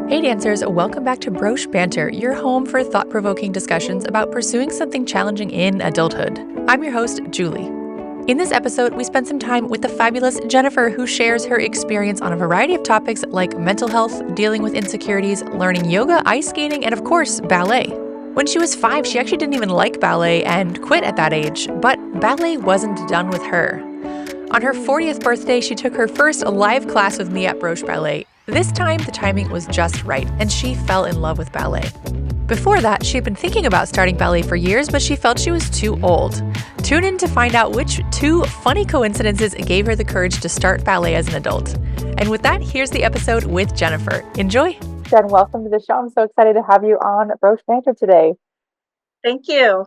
Hey dancers, welcome back to Broche Banter, your home for thought-provoking discussions about pursuing something challenging in adulthood. I'm your host, Julie. In this episode, we spend some time with the fabulous Jennifer, who shares her experience on a variety of topics like mental health, dealing with insecurities, learning yoga, ice skating, and of course, ballet. When she was 5, she actually didn't even like ballet and quit at that age, but ballet wasn't done with her. On her 40th birthday, she took her first live class with me at Broche Ballet. This time, the timing was just right, and she fell in love with ballet. Before that, she had been thinking about starting ballet for years, but she felt she was too old. Tune in to find out which 2 funny coincidences gave her the courage to start ballet as an adult. And with that, here's the episode with Jennifer. Enjoy! Jen, welcome to the show. I'm so excited to have you on Broche Banter today. Thank you.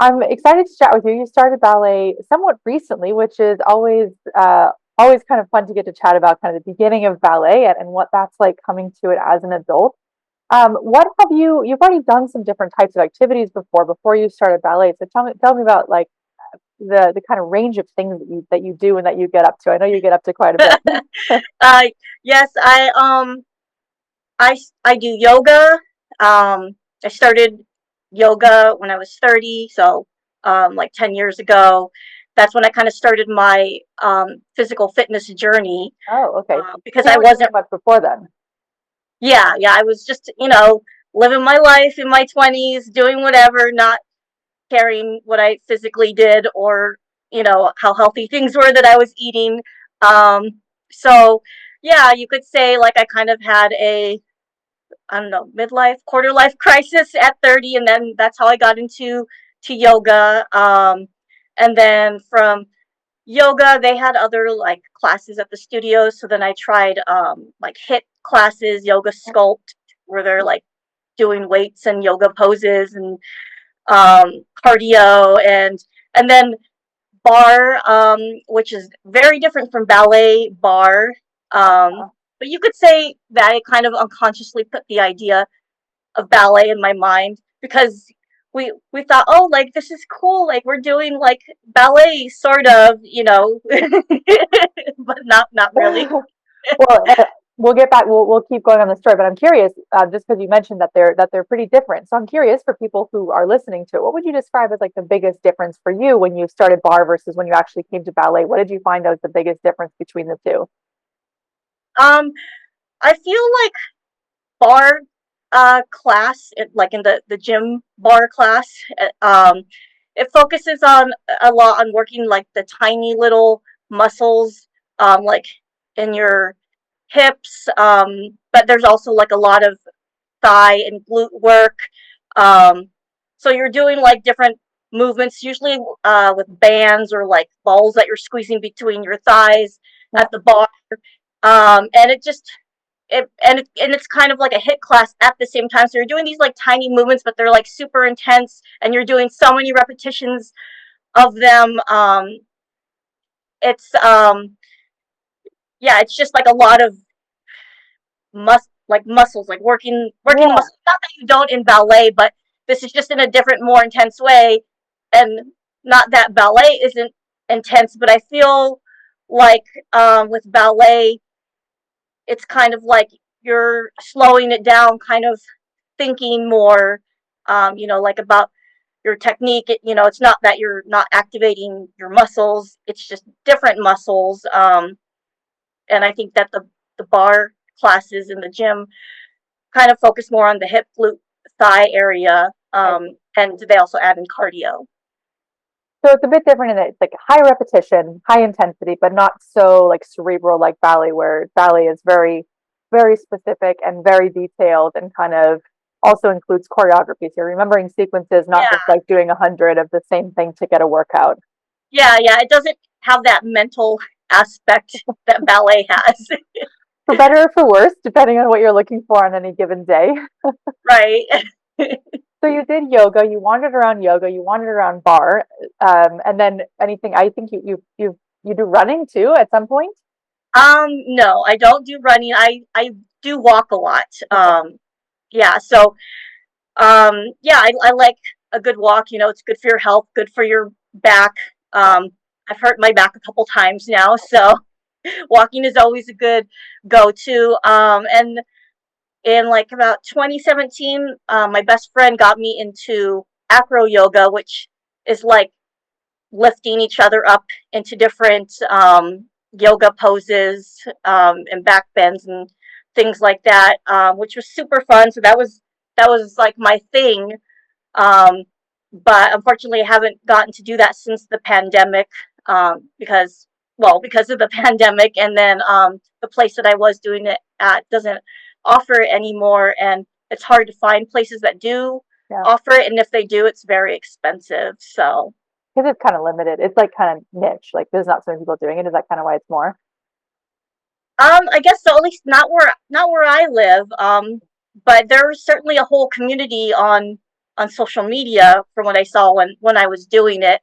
I'm excited to chat with you. You started ballet somewhat recently, which is always kind of fun to get to chat about kind of the beginning of ballet and what that's like coming to it as an adult. What have you've already done some different types of activities before you started ballet. So tell me about like the kind of range of things that you do and that you get up to. I know you get up to quite a bit. uh, yes, I do yoga. I started yoga when I was 30, so like 10 years ago. That's when I kind of started my physical fitness journey. Oh, okay. Because You I weren't doing wasn't. much before then. Yeah, I was just living my life in my 20s, doing whatever, not caring what I physically did or how healthy things were that I was eating. Um, so yeah, you could say like I kind of had a, I don't know, midlife, quarter life crisis at 30, and then that's how I got into yoga. And then from yoga, they had other like classes at the studio, so then I tried like HIIT classes, yoga sculpt, where they're like doing weights and yoga poses and cardio, and then bar, which is very different from ballet bar. Um, but you could say that it kind of unconsciously put the idea of ballet in my mind because we thought, oh, like this is cool, like we're doing like ballet sort of, but not really. Well, we'll get back. We'll keep going on the story, but I'm curious, just because you mentioned that they're pretty different. So I'm curious for people who are listening to it, what would you describe as like the biggest difference for you when you started bar versus when you actually came to ballet? What did you find out was the biggest difference between the two? um I feel like bar class, like in the gym bar class, it focuses on a lot on working like the tiny little muscles, like in your hips, but there's also like a lot of thigh and glute work. um so you're doing like different movements, usually with bands or like balls that you're squeezing between your thighs Yeah. at the bar. And it's kind of like a HIIT class at the same time. So you're doing these like tiny movements, but they're like super intense, and you're doing so many repetitions of them. It's Yeah, it's just like a lot of muscles, like working the Yeah. muscles. Not that you don't in ballet, but this is just in a different, more intense way. And not that ballet isn't intense, but I feel like with ballet, it's kind of like you're slowing it down, kind of thinking more, like about your technique. It's not that you're not activating your muscles; it's just different muscles. And I think that the bar classes in the gym kind of focus more on the hip, glute, thigh area, I and they also add in cardio. So it's a bit different in that it's like high repetition, high intensity, but not so like cerebral like ballet, where ballet is very, very specific and very detailed and kind of also includes choreography. So you're remembering sequences, not Yeah, just like doing 100 of the same thing to get a workout. yeah. It doesn't have that mental aspect that ballet has. For better or for worse, depending on what you're looking for on any given day. Right. So you did yoga, you wandered around bar, and then anything. I think you do running too at some point. No, I don't do running. I do walk a lot. Okay. Yeah. So, yeah, I like a good walk. It's good for your health, good for your back. Yeah. I've hurt my back a couple times now, so walking is always a good go-to. And in like about 2017, my best friend got me into acro yoga, which is like lifting each other up into different yoga poses and back bends and things like that, which was super fun. So that was like my thing. Um, but unfortunately, I haven't gotten to do that since the pandemic, because of the pandemic, and then the place that I was doing it at doesn't offer it anymore, and it's hard to find places that do Yeah. offer it, and if they do, it's very expensive. So, Because it's kind of limited. It's like kind of niche. Like there's not so many people doing it. Is that kind of why it's more? I guess so. At least not where I live. But there's certainly a whole community on social media from what I saw when I was doing it.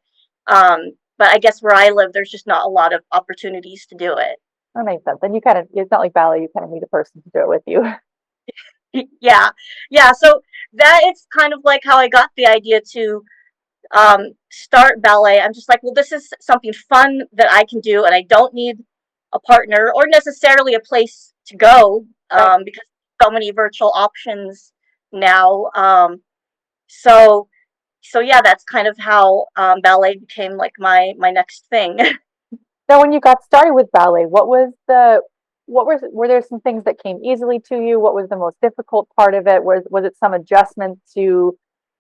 But I guess where I live, there's just not a lot of opportunities to do it. That makes sense. And you kind of, it's not like ballet, you kind of need a person to do it with you. Yeah, yeah. So that is kind of like how I got the idea to start ballet. I'm just like, well, this is something fun that I can do, and I don't need a partner or necessarily a place to go, Right. because so many virtual options now. So so yeah, that's kind of how ballet became like my next thing. Now, when you got started with ballet, were there some things that came easily to you? What was the most difficult part of it? Was it some adjustment to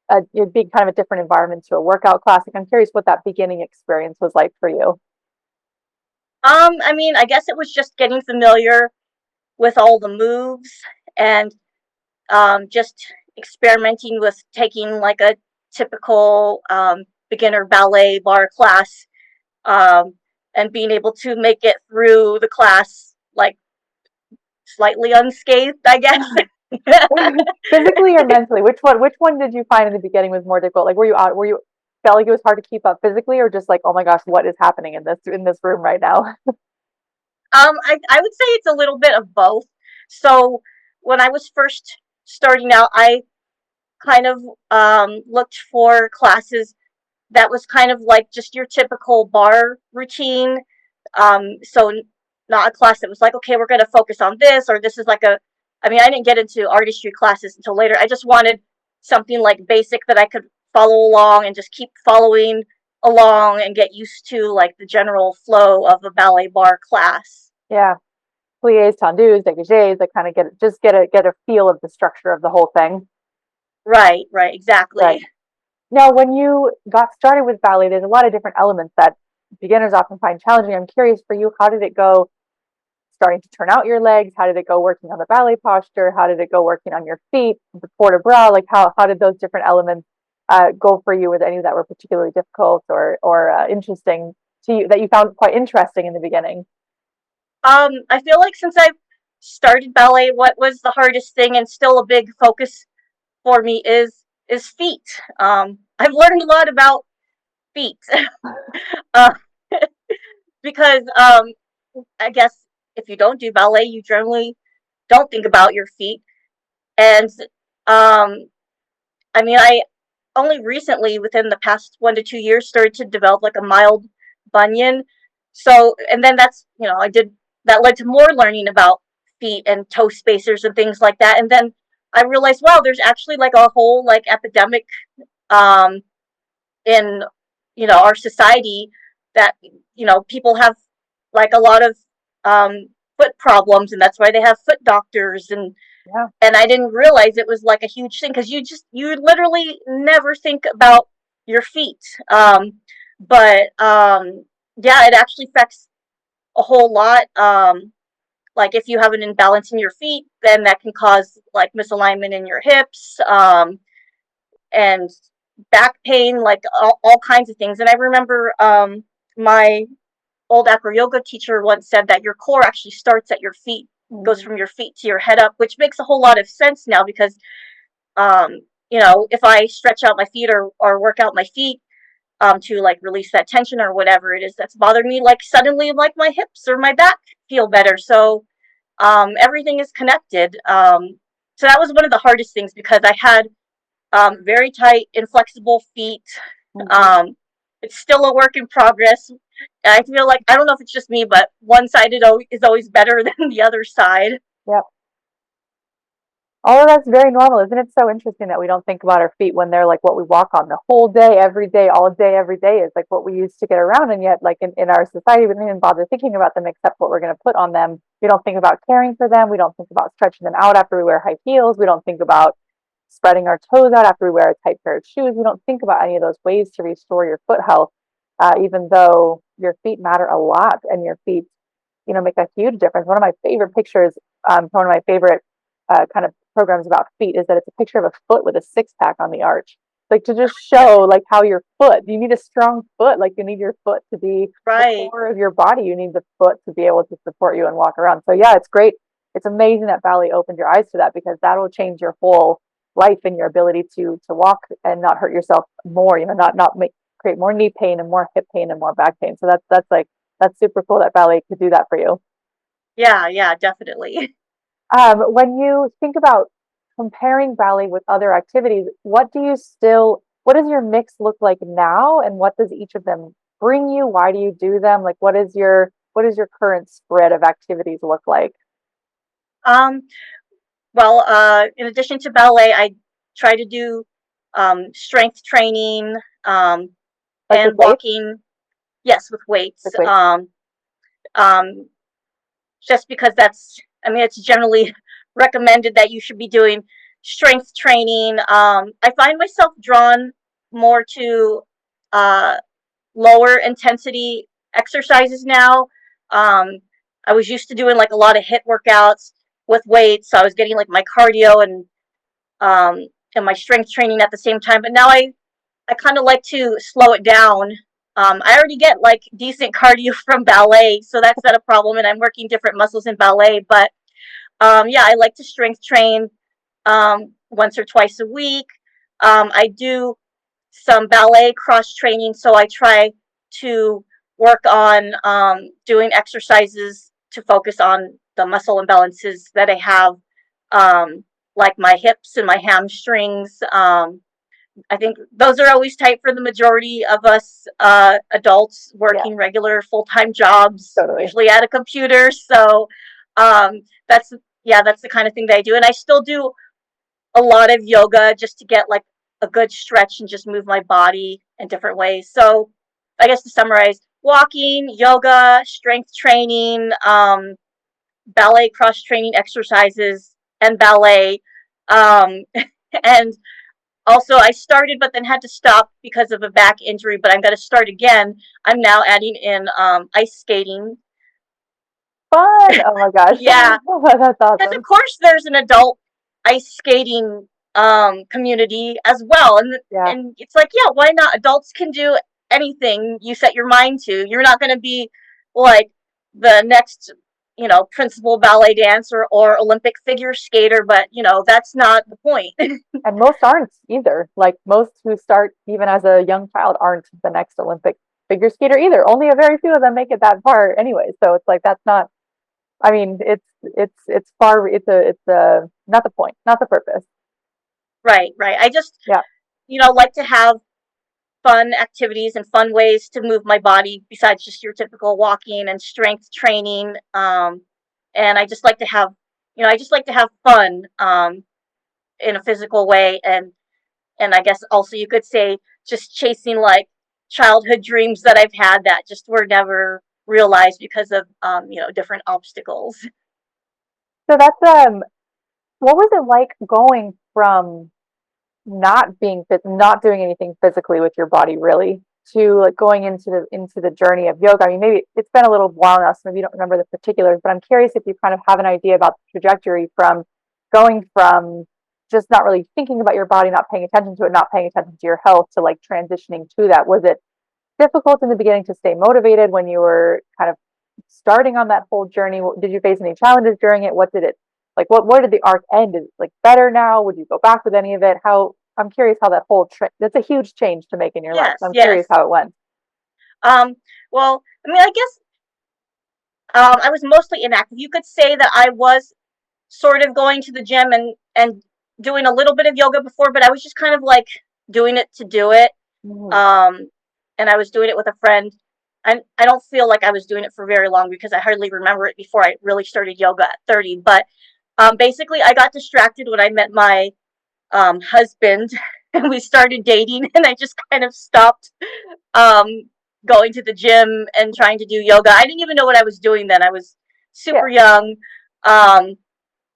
it being kind of a different environment to a workout class? Like, I'm curious what that beginning experience was like for you. I mean, I guess it was just getting familiar with all the moves and just experimenting with taking like a typical beginner ballet bar class, um, and being able to make it through the class like slightly unscathed, I guess. Physically or mentally? Which one did you find in the beginning was more difficult? Like were you felt like it was hard to keep up physically or just like, oh my gosh, what is happening in this room right now? I would say it's a little bit of both. So when I was first starting out, I kind of looked for classes that was kind of like just your typical bar routine. So not a class that was like, okay, we're going to focus on this, or this is like I mean, I didn't get into artistry classes until later. I just wanted something like basic that I could follow along and just keep following along and get used to like the general flow of a ballet bar class. Yeah. Plies, tendus, dégagés, that kind of get a feel of the structure of the whole thing. Right, right, Right. exactly. Now, when you got started with ballet, there's a lot of different elements that beginners often find challenging. I'm curious for you, how did it go starting to turn out your legs? How did it go working on the ballet posture? How did it go working on your feet, the port de bras? Like how did those different elements go for you? Were there any that were particularly difficult or interesting to you that you found quite interesting in the beginning? I feel like since I've started ballet, what was the hardest thing and still a big focus for me is feet. I've learned a lot about feet. uh, because I guess if you don't do ballet, you generally don't think about your feet. And um, I mean, I only recently, within the past 1 to 2 years, started to develop like a mild bunion. So, and then I did that led to more learning about feet and toe spacers and things like that. And then I realized, wow, there's actually like a whole like epidemic um, in our society that people have like a lot of um, foot problems, and that's why they have foot doctors. and Yeah. and I didn't realize it was like a huge thing because you literally never think about your feet. But yeah, it actually affects a whole lot. Like if you have an imbalance in your feet, then that can cause like misalignment in your hips, and back pain, like all kinds of things. And I remember my old acro yoga teacher once said that your core actually starts at your feet, goes Mhm. from your feet to your head up, which makes a whole lot of sense now because um, if I stretch out my feet or work out my feet to like release that tension or whatever it is that's bothering me, like suddenly like my hips or my back feel better. So everything is connected. So that was one of the hardest things because I had very tight, inflexible feet. Mhm. Um, it's still a work in progress. I feel like I don't know if it's just me, but one side is always better than the other side. Yep. All of that's very normal. Isn't it so interesting that we don't think about our feet when they're like what we walk on the whole day, all day, every day is like what we use to get around. And yet, like in our society, we don't even bother thinking about them except what we're going to put on them. We don't think about caring for them. We don't think about stretching them out after we wear high heels. We don't think about spreading our toes out after we wear a tight pair of shoes. We don't think about any of those ways to restore your foot health, even though your feet matter a lot and your feet, make a huge difference. One of my favorite pictures from one of my favorite kind of programs about feet is that it's a picture of a foot with a six pack on the arch, like to just show like how your foot. You need a strong foot, like you need your foot to be the Right. core of your body. You need the foot to be able to support you and walk around. So yeah, it's great. It's amazing that ballet opened your eyes to that because that will change your whole life and your ability to walk and not hurt yourself more. Not make create more knee pain and more hip pain and more back pain. So that's super cool that ballet could do that for you. Yeah, yeah, definitely. When you think about comparing ballet with other activities, what does your mix look like now, and what does each of them bring you? Why do you do them? Like, what is your current spread of activities look like? Um, well, in addition to ballet, I try to do strength training Like with and weights? walking. Yes, with weights. With weights. Um, just because I mean, it's generally recommended that you should be doing strength training. I find myself drawn more to uh, lower intensity exercises now. Um, I was used to doing like a lot of HIIT workouts with weights, so I was getting like my cardio um, and my strength training at the same time. But now I kind of like to slow it down. I already get like decent cardio from ballet, so that's not a problem, and I'm working different muscles in ballet. But yeah, I like to strength train once or twice a week. I do some ballet cross training, so I try to work on doing exercises to focus on the muscle imbalances that I have, like my hips and my hamstrings. I think those are always tight for the majority of us adults Yeah, working regular full-time jobs, totally. usually at a computer. So um, that's yeah, that's the kind of thing that I do, and I still do a lot of yoga just to get like a good stretch and just move my body in different ways. So I guess to summarize, walking, yoga, strength training, ballet cross training exercises, and ballet. Um, and also, I started but then had to stop because of a back injury, but I'm going to start again. I'm now adding in ice skating. Fun. Oh my gosh. Yeah, That's because of awesome. course there's an adult ice skating community as well, Yeah. and it's like, yeah, why not? Adults can do anything you set your mind to. You're not going to be like the next, principal ballet dancer or Olympic figure skater, but that's not the point. And most aren't either. Like most who start even as a young child aren't the next Olympic figure skater either. Only a very few of them make it that far anyway. So it's like that's not. I mean, it's far. It's not the point, not the purpose. Right, right. I just Yeah. like to have fun activities and fun ways to move my body besides just your typical walking and strength training. And I just like to have fun in a physical way, and I guess also you could say just chasing like childhood dreams that I've had that just were never realized because of different obstacles. So that's what was it like going from not doing anything physically with your body really to like going into the journey of yoga? I mean, maybe it's been a little while now, so maybe you don't remember the particulars, but I'm curious if you kind of have an idea about the trajectory from going from just not really thinking about your body, not paying attention to it, not paying attention to your health to like transitioning to that. Was it difficult in the beginning to stay motivated when you were kind of starting on that whole journey? Did you face any challenges during it? What did it like? Where did the arc end? Is it like better now? Would you go back with any of it? How I'm curious how that whole that's a huge change to make in your life. Yes, So I'm curious yes. how it went. Um, well, I mean, I guess I was mostly inactive. You could say that I was sort of going to the gym and doing a little bit of yoga before, but I was just kind of like doing it to do it. Mhm. Um, and I was doing it with a friend. I don't feel like I was doing it for very long because I hardly remember it before I really started yoga at 30. But Basically, I got distracted when I met my husband and we started dating, and I just kind of stopped um, going to the gym and trying to do yoga. I didn't even know what I was doing then. I was Yeah. super young. Um,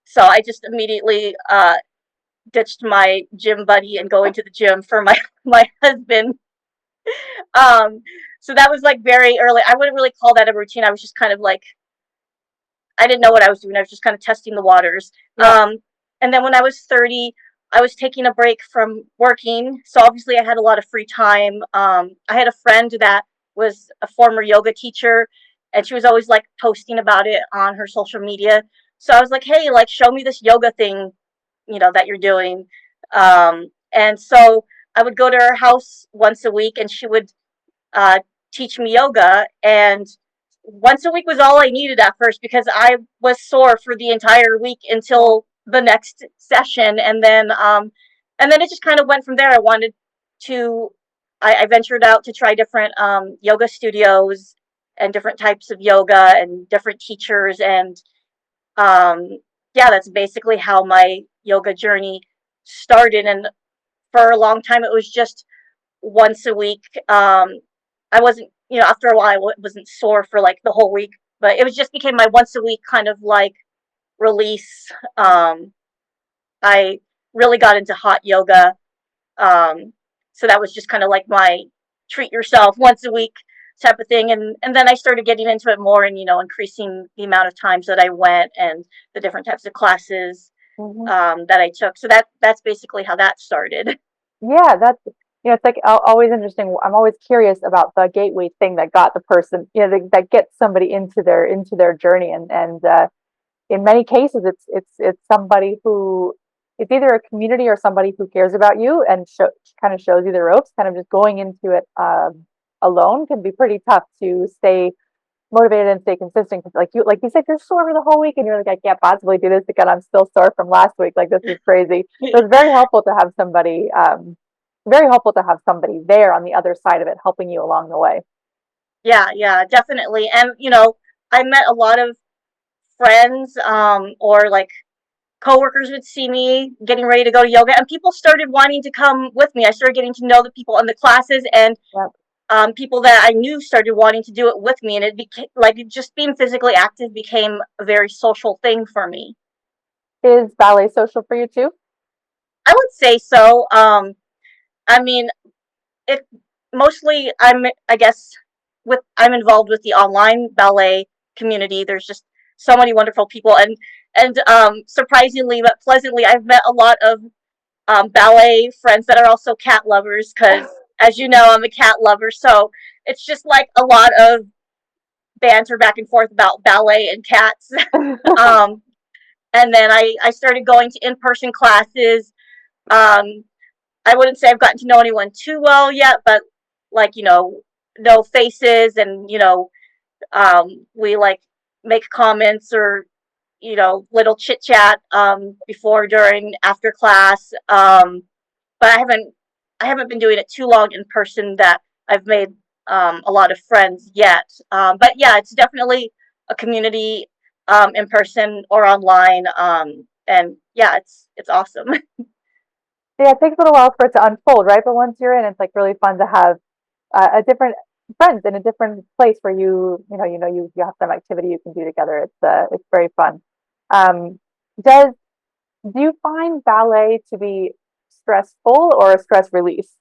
so I just immediately ditched my gym buddy and going to the gym for my my husband. Um, so that was like very early. I wouldn't really call that a routine. I was just kind of like, I didn't know what I was doing. I was just kind of testing the waters. Yeah. And then when I was 30, I was taking a break from working. So obviously I had a lot of free time. I had a friend that was a former yoga teacher, and she was always like posting about it on her social media. So I was like, hey, like, show me this yoga thing, that you're doing. And so I would go to her house once a week, and she would uh, teach me yoga. And once a week was all I needed at first, because I was sore for the entire week until the next session. And then it just kind of went from there. I ventured out to try different yoga studios and different types of yoga and different teachers. And um, yeah, that's basically how my yoga journey started. And for a long time, it was just once a week. I wasn't, after a while, wasn't sore for like the whole week, but it was just became my once a week kind of like release. I really got into hot yoga. Um, so that was just kind of like my treat yourself once a week type of thing. And then I started getting into it more, and, increasing the amount of times that I went and the different types of classes Hmm. that I took. So that's basically how that started. Yeah, it's like always interesting. I'm always curious about the gateway thing that got the person, that gets somebody into their journey, and in many cases, it's somebody who it's either a community or somebody who cares about you and kind of shows you the ropes. Kind of just going into it alone can be pretty tough to stay motivated and stay consistent. Because like you said, you're sore for the whole week, and you're like, I can't possibly do this again. I'm still sore from last week. Like, this is crazy. So it's very helpful to have somebody, there on the other side of it, helping you along the way. Yeah, yeah, definitely. And I met a lot of friends, or like coworkers would see me getting ready to go to yoga, and people started wanting to come with me. I started getting to know the people in the classes, and Yep. people that I knew started wanting to do it with me, and it became like just being physically active became a very social thing for me. Is ballet social for you too? I would say so. I mean, it mostly, I guess, I'm involved with the online ballet community. There's just so many wonderful people, and surprisingly but pleasantly, I've met a lot of ballet friends that are also cat lovers, because, as you know, I'm a cat lover. So it's just like a lot of banter back and forth about ballet and cats. um, and then I started going to in-person classes. um, I wouldn't say I've gotten to know anyone too well yet, but like, know faces, and we like make comments, or little chit chat before, during, after class. But I haven't been doing it too long in person that I've made a lot of friends yet. But yeah, it's definitely a community, in person or online. And yeah, it's awesome. Yeah, it takes a little while for it to unfold, right? But once you're in, it's like really fun to have a different friends in a different place where you have some activity you can do together. It's very fun. Um, does do you find ballet to be stressful or a stress release?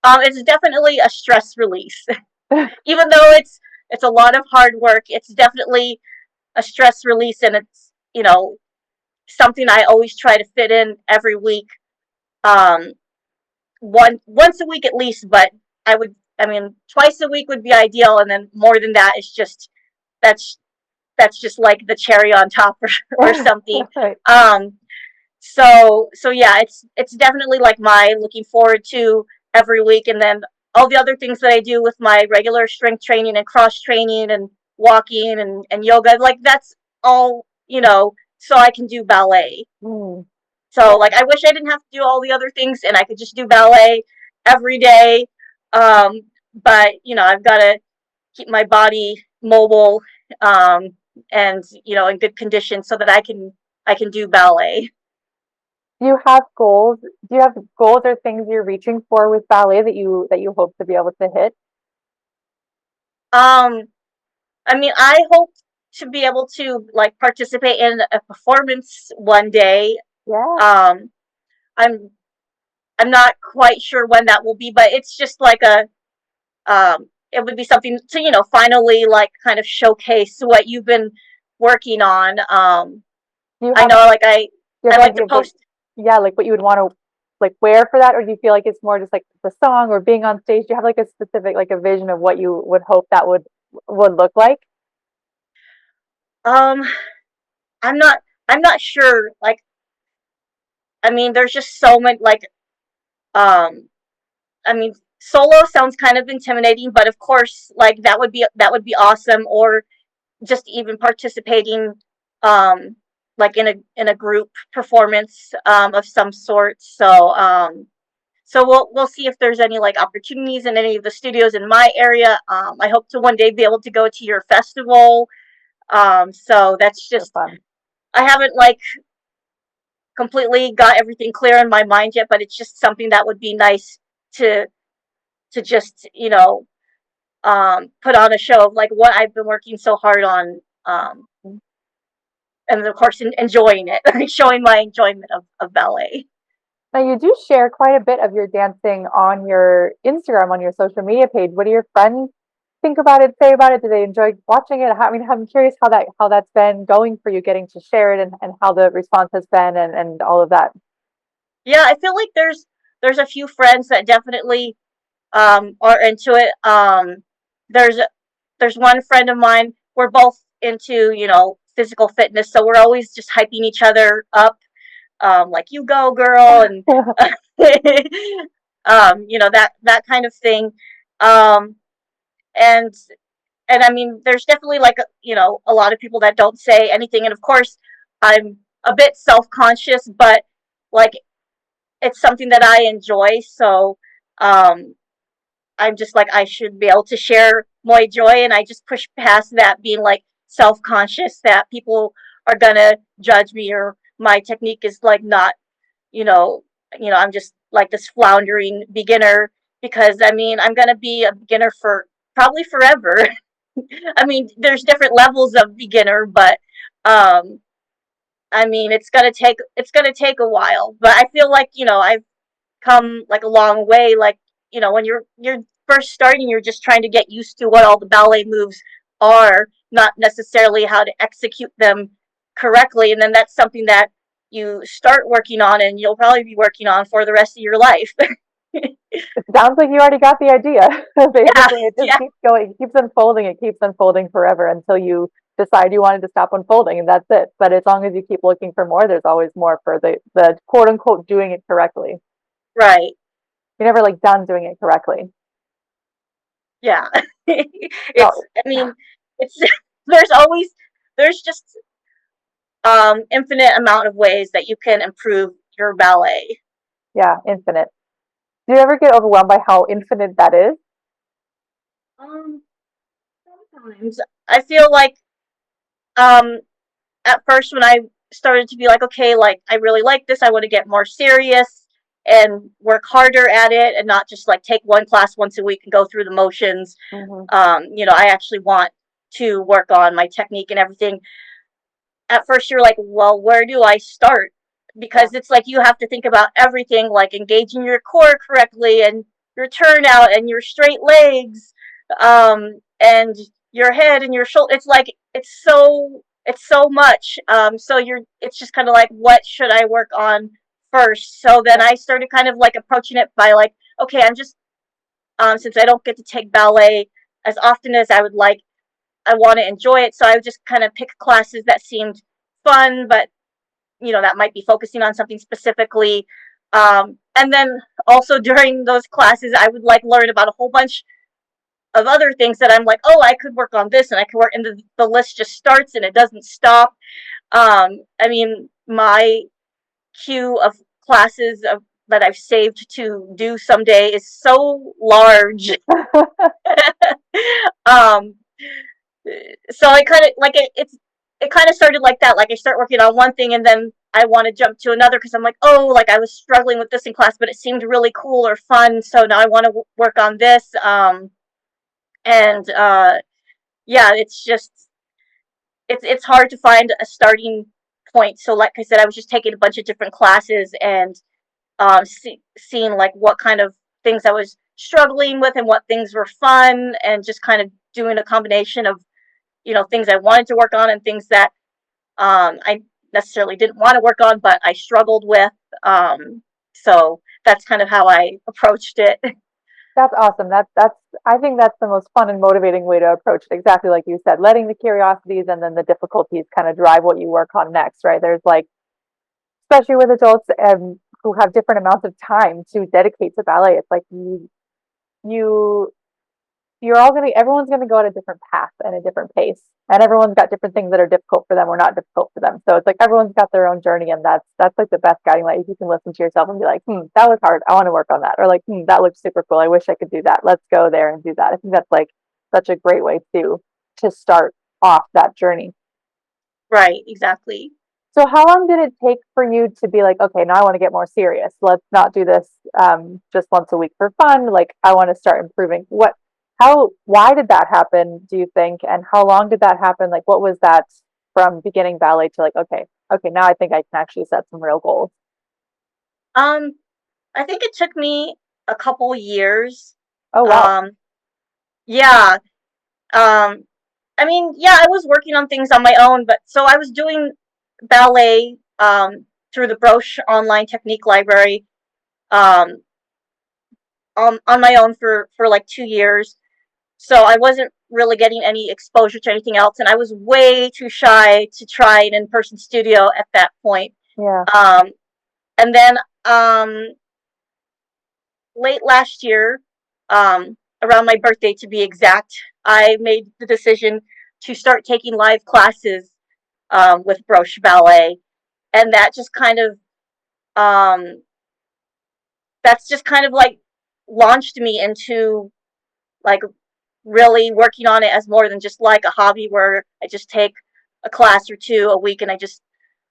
It's definitely a stress release. Even though it's a lot of hard work, it's definitely a stress release, and it's something I always try to fit in every week. Um, once a week at least, but I mean, twice a week would be ideal, and then more than that is just that's that's just like the cherry on top, or something. Right. Um, so yeah, it's definitely like my looking forward to every week. And then all the other things that I do with my regular strength training and cross training and walking and yoga, like that's all, so I can do ballet. Mm. So like I wish I didn't have to do all the other things, and I could just do ballet every day. Um, but I've got to keep my body mobile, um, and in good condition, so that I can I can do ballet. Do you have goals? Do you have goals or things you're reaching for with ballet that you hope to be able to hit? Um, I mean, I hope to be able to like participate in a performance one day. Yeah. Um, I'm I'm not quite sure when that will be, but it's just like a it would be something to finally like kind of showcase what you've been working on. Do you I have know like do you I have an like to idea of what, post. yeah, like what you would want to like wear for that, or do you feel like it's more just like the song or being on stage? Do you have like a specific like a vision of what you would hope that would look like? Um, I'm not I'm not sure. Like I mean, there's just so many like um I mean, solo sounds kind of intimidating, but of course, like that would be awesome. Or just even participating, um, like in a group performance of some sort. So we'll see if there's any like opportunities in any of the studios in my area. I hope to one day be able to go to your festival. So that's So just fun. I haven't like completely got everything clear in my mind yet, but it's just something that would be nice to just put on a show of like what I've been working so hard on, and of course enjoying it, like showing my enjoyment of ballet. Now you do share quite a bit of your dancing on your Instagram, on your social media page. What do your friends think about it, say about it? Do they enjoy watching it? I mean, I'm curious how that's been going for you, getting to share it and how the response has been and all of that. Yeah, I feel like there's a few friends that definitely are into it. There's there's one friend of mine. We're both into physical fitness, so we're always just hyping each other up, like you go girl, and that kind of thing. Um, and and I mean, there's definitely like a lot of people that don't say anything, and of course, I'm a bit self conscious, but like it's something that I enjoy, so um, I'm just like I should be able to share my joy, and I just push past that being like self conscious that people are gonna judge me or my technique is like not you know I'm just like this floundering beginner, because I mean I'm gonna be a beginner for probably forever. I mean, there's different levels of beginner, but um, I mean, it's gonna take a while. But I feel like I've come like a long way. Like when you're first starting, you're just trying to get used to what all the ballet moves are, not necessarily how to execute them correctly. And then that's something that you start working on, and you'll probably be working on for the rest of your life. It sounds like you already got the idea. Yeah, Basically, it just yeah, keeps going, it keeps unfolding forever until you decide you wanted to stop unfolding, and that's it. But as long as you keep looking for more, there's always more for the quote unquote doing it correctly. right. You're never like done doing it correctly. Yeah. No, I mean, it's there's always there's just infinite amount of ways that you can improve your ballet. yeah, infinite. Do you ever get overwhelmed by how infinite that is? Um, Sometimes I feel like um at first when I started to be like, okay, like I really like this, I want to get more serious and work harder at it, and not just like take one class once a week and go through the motions. Hmm. I actually want to work on my technique and everything. At first you're like, well, where do I start? Yeah. Because it's like you have to think about everything, like engaging your core correctly, and your turnout, and your straight legs, and your head and your shoulder. It's like it's so much. So it's just kind of like, what should I work on first? So then Yeah. I started kind of like approaching it by like, okay, I'm just since I don't get to take ballet as often as I would like, I want to enjoy it. So I would just kind of pick classes that seemed fun, but that might be focusing on something specifically. And then also during those classes, I would like learn about a whole bunch of other things that I'm like, oh, I could work on this, and I could work, and the list just starts and it doesn't stop. I mean, my queue of classes that I've saved to do someday is so large. um, so I kind of like it's it kind of started like that. Like I start working on one thing and then I want to jump to another because I'm like, oh, like I was struggling with this in class, but it seemed really cool or fun. So now I want to work on this. And yeah, it's just it's hard to find a starting point. So like I said, I was just taking a bunch of different classes and seeing like what kind of things I was struggling with and what things were fun, and just kind of doing a combination of things I wanted to work on and things that I necessarily didn't want to work on, but I struggled with. So that's kind of how I approached it. That's awesome. That's I think that's the most fun and motivating way to approach it. Exactly like you said, letting the curiosities and then the difficulties kind of drive what you work on next, right? There's like, especially with adults who have different amounts of time to dedicate to ballet, it's like you you're all gonna everyone's gonna go at a different path and a different pace. And everyone's got different things that are difficult for them or not difficult for them. So it's like everyone's got their own journey, and that's like the best guiding light. If you can listen to yourself and be like, that was hard. I want to work on that. Or like, that looks super cool. I wish I could do that. Let's go there and do that. I think that's like such a great way to start off that journey. Right, exactly. So how long did it take for you to be like, okay, now I want to get more serious. Let's not do this just once a week for fun. Like I want to start improving. Why did that happen, do you think? And how long did that happen? Like what was that from beginning ballet to like, okay, now I think I can actually set some real goals. Um, I think it took me a couple years. Oh, wow. Um, yeah. Um, I mean, yeah, I was working on things on my own, but so I was doing ballet through the Broche online technique library um, on my own for like 2 years. So I wasn't really getting any exposure to anything else, and I was way too shy to try an in-person studio at that point. Yeah. Um, and then um, late last year, around my birthday to be exact, I made the decision to start taking live classes with Broche Ballet, and um, that's just kind of like launched me into like really working on it as more than just like a hobby where I just take a class or two a week and I just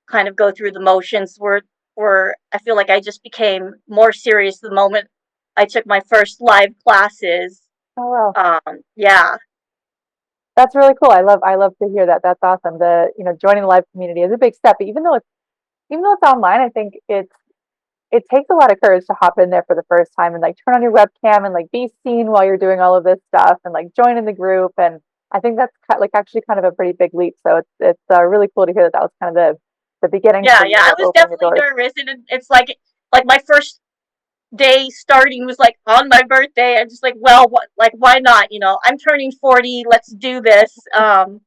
kind of go through the motions. Where I feel like I just became more serious the moment I took my first live classes. Oh, wow. Yeah, That's really cool. I love to hear that. That's awesome. Joining the live community is a big step. Even though it's online, I think it takes a lot of courage to hop in there for the first time and like turn on your webcam and like be seen while you're doing all of this stuff and like join in the group. And I think that's like actually kind of a pretty big leap. So it's really cool to hear that that was kind of the beginnings yeah, for you yeah. I of was opening the definitely doors. nervous, and it's like my first day starting was like on my birthday. I'm just like, well, what, like, why not? I'm turning 40. Let's do this. And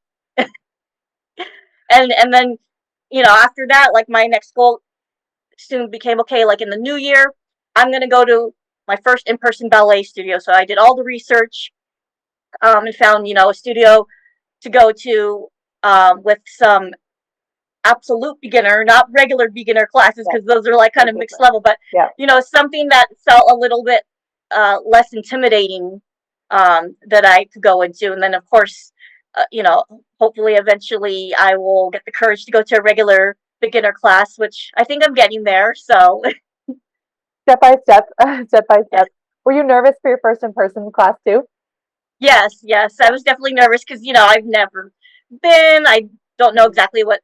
then, after that, like my next goal soon became, okay, like in the new year, I'm gonna go to my first in-person ballet studio. So I did all the research and found, a studio to go to with some absolute beginner, not regular beginner classes, Yeah, because those are like kind very of mixed different. level, but Yeah. something that felt a little bit less intimidating that I could go into. And then, of course, hopefully eventually I will get the courage to go to a regular beginner class, which I think I'm getting there. So, Step by step, step by step. Were you nervous for your first in-person class too? yes, yes, I Yeah. was definitely nervous because, I've never been. I don't know Mhm. exactly what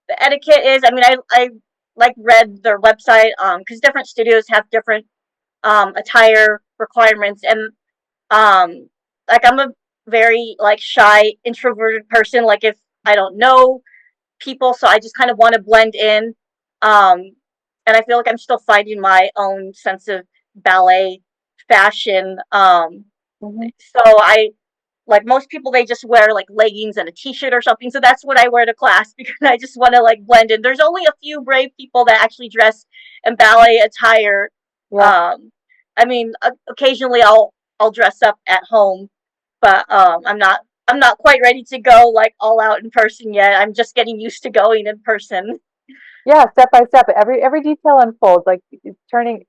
the etiquette is. I mean, I like read their website because different studios have different attire requirements, and like I'm a very like shy introverted person. Like if I don't know people, so I just kind of want to blend in, um and I feel like I'm still finding my own sense of ballet fashion. Mhm. So I like most people, they just wear like leggings and a t-shirt or something, so that's what I wear to class because I just want to like blend in. There's only a few brave people that actually dress in ballet attire. Yeah. I mean, occasionally I'll dress up at home, but I'm not quite ready to go like all out in person yet. I'm just getting used to going in person. Yeah, step by step. Every detail unfolds, like changing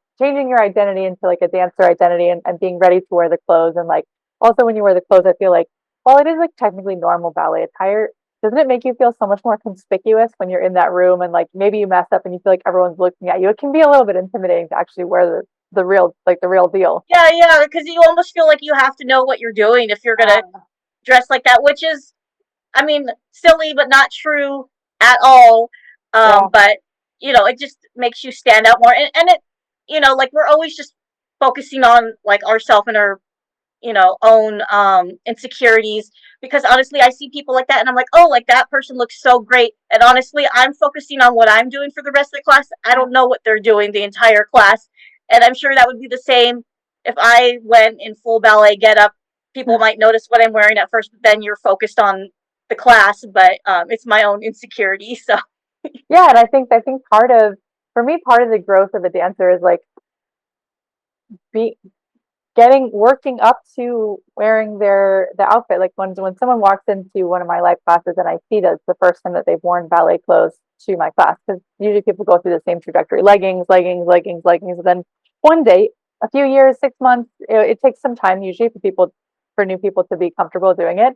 your identity into like a dancer identity and being ready to wear the clothes. And like also when you wear the clothes, I feel like while it is like technically normal ballet attire, doesn't it make you feel so much more conspicuous when you're in that room and like maybe you mess up and you feel like everyone's looking at you? It can be a little bit intimidating to actually wear the real deal. Yeah, because you almost feel like you have to know what you're doing if you're gonna dress like that, which is, I mean, silly but not true at all. Yeah. But it just makes you stand out more, and it, like we're always just focusing on like ourselves and our own insecurities, because honestly I see people like that and I'm like, oh, like that person looks so great, and honestly I'm focusing on what I'm doing for the rest of the class. I don't know what they're doing the entire class, and I'm sure that would be the same if I went in full ballet get up. People might notice what I'm wearing at first, but then you're focused on the class. But it's my own insecurity, so Yeah, and I think part of for me part of the growth of a dancer is like be working up to wearing the outfit. Like when someone walks into one of my live classes and I see that it's the first time that they've worn ballet clothes to my class, because usually people go through the same trajectory: leggings, leggings, leggings, leggings, and then one day, a few years, 6 months, it takes some time usually for new people to be comfortable doing it.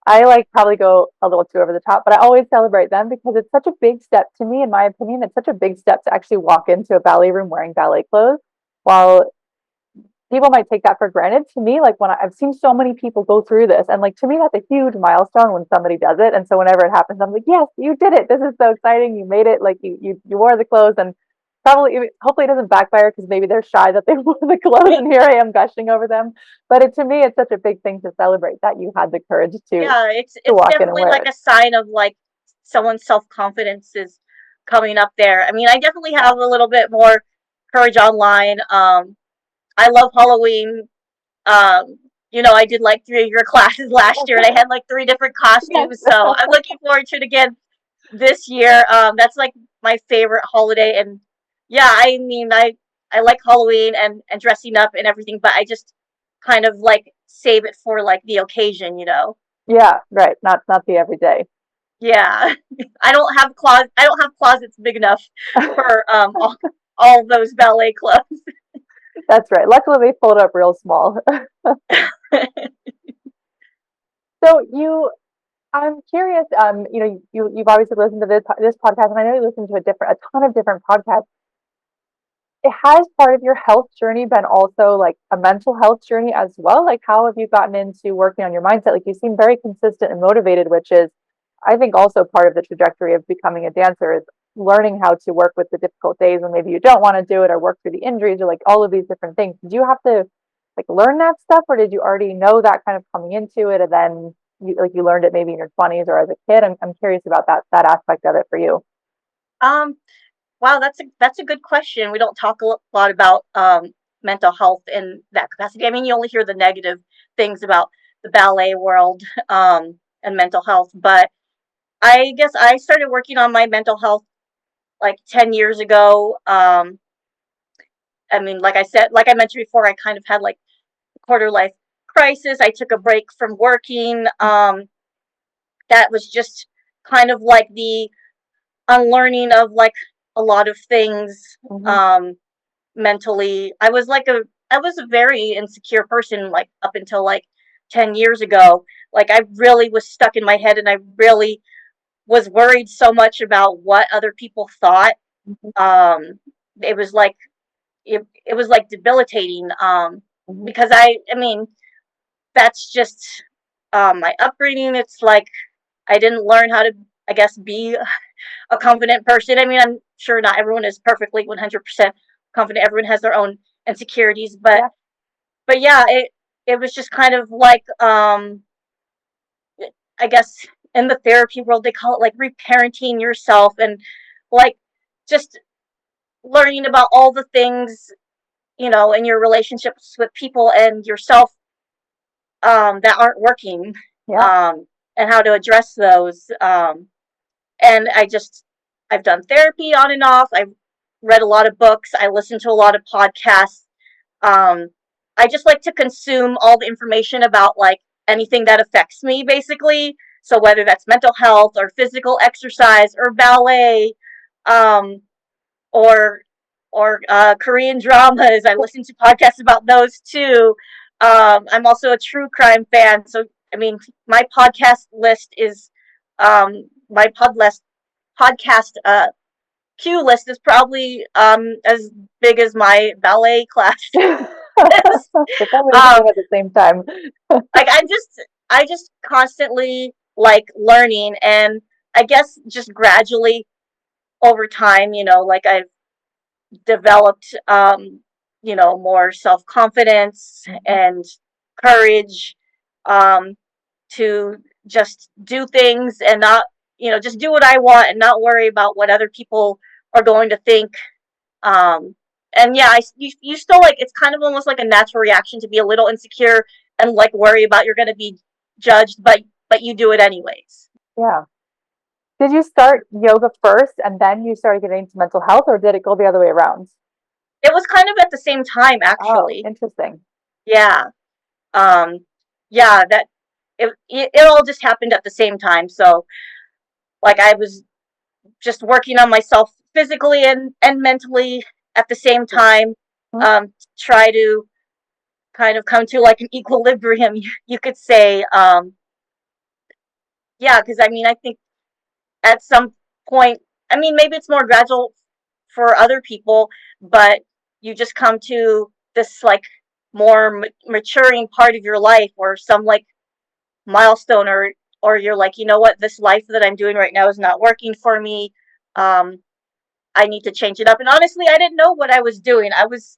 I like probably go a little too over the top, but I always celebrate them because it's such a big step to me, in my opinion. It's such a big step to actually walk into a ballet room wearing ballet clothes. While people might take that for granted, to me, like I've seen so many people go through this, and like to me, that's a huge milestone when somebody does it. And so whenever it happens, I'm like, yes, you did it. This is so exciting. You made it. Like you wore the clothes, and probably hopefully it doesn't backfire because maybe they're shy that they wore the clothes, and here I am gushing over them. But to me, it's such a big thing to celebrate that you had the courage to yeah, it's walk in and definitely wear like it. a sign of like someone's self-confidence is coming up there. I mean, I definitely Yeah. have a little bit more courage online. I love Halloween. I did like 3 of your classes last year, and I had like 3 different Yes. costumes. So I'm looking forward to it again this year. That's like my favorite holiday, and yeah, I mean, I like Halloween and dressing up and everything, but I just kind of like save it for like the occasion. Yeah, right. Not the everyday. Yeah, I don't have closets big enough for all those ballet clothes. That's right. Luckily, they fold up real small. So I'm curious. You've obviously listened to this podcast, and I know you listen to a ton of different podcasts. It has part of your health journey been also like a mental health journey as well? Like, how have you gotten into working on your mindset? Like, you seem very consistent and motivated, which is, I think, also part of the trajectory of becoming a dancer is learning how to work with the difficult days when maybe you don't want to do it, or work through the injuries, or like all of these different things. Did you have to like learn that stuff, or did you already know that kind of coming into it, and then you learned it maybe in your 20s or as a kid? I'm curious about that aspect of it for you. Um, wow, that's a good question. We don't talk a lot about mental health in that capacity. I mean, you only hear the negative things about the ballet world and mental health, but I guess I started working on my mental health like 10 years ago. I mean, like I said, like I mentioned before, I kind of had like a quarter life crisis. I took a break from working. That was just kind of like the unlearning of like a lot of things Hmm. mentally. I was a very insecure person like up until like 10 years ago. Like I really was stuck in my head, and I really was worried so much about what other people thought. Hmm. Um it was like it was like debilitating, Hmm. because I mean, that's just my upbringing. It's like I didn't learn how to, I guess, be a confident person. I mean, I'm sure not everyone is perfectly 100% confident. Everyone has their own insecurities, but Yeah. yeah, it was just kind of like I guess in the therapy world they call it like reparenting yourself, and like just learning about all the things in your relationships with people and yourself that aren't working, Yeah. um, and how to address those. And I've done therapy on and off. I've read a lot of books. I listen to a lot of podcasts. Um, I just like to consume all the information about like anything that affects me, basically. So whether that's mental health or physical exercise or ballet, um, or Korean dramas. I listen to podcasts about those too. I'm also a true crime fan, so I mean, my podcast list is my podcast cue list is probably as big as my ballet class is. They're probably the um, same at the same time. like I just constantly like learning, and I guess just gradually over time, like I've developed, more self confidence Mhm. and courage, um, to just do things and not, just do what I want and not worry about what other people are going to think. Um, and yeah, you still like, it's kind of almost like a natural reaction to be a little insecure and like worry about you're going to be judged, but you do it anyways. Yeah. Did you start yoga first and then you started getting into mental health, or did it go the other way around? It was kind of at the same time, Oh, actually. interesting. Yeah. Um, yeah, that it all just happened at the same time. So like I was just working on myself physically and mentally at the same time, Mhm. try to kind of come to like an equilibrium, you could say. Yeah, because I mean, I think at some point, I mean, maybe it's more gradual for other people, but you just come to this like more maturing part of your life, or some like milestone, or you're like, you know what, this life that I'm doing right now is not working for me. um I need to change it up. And honestly, I didn't know what I was doing. I was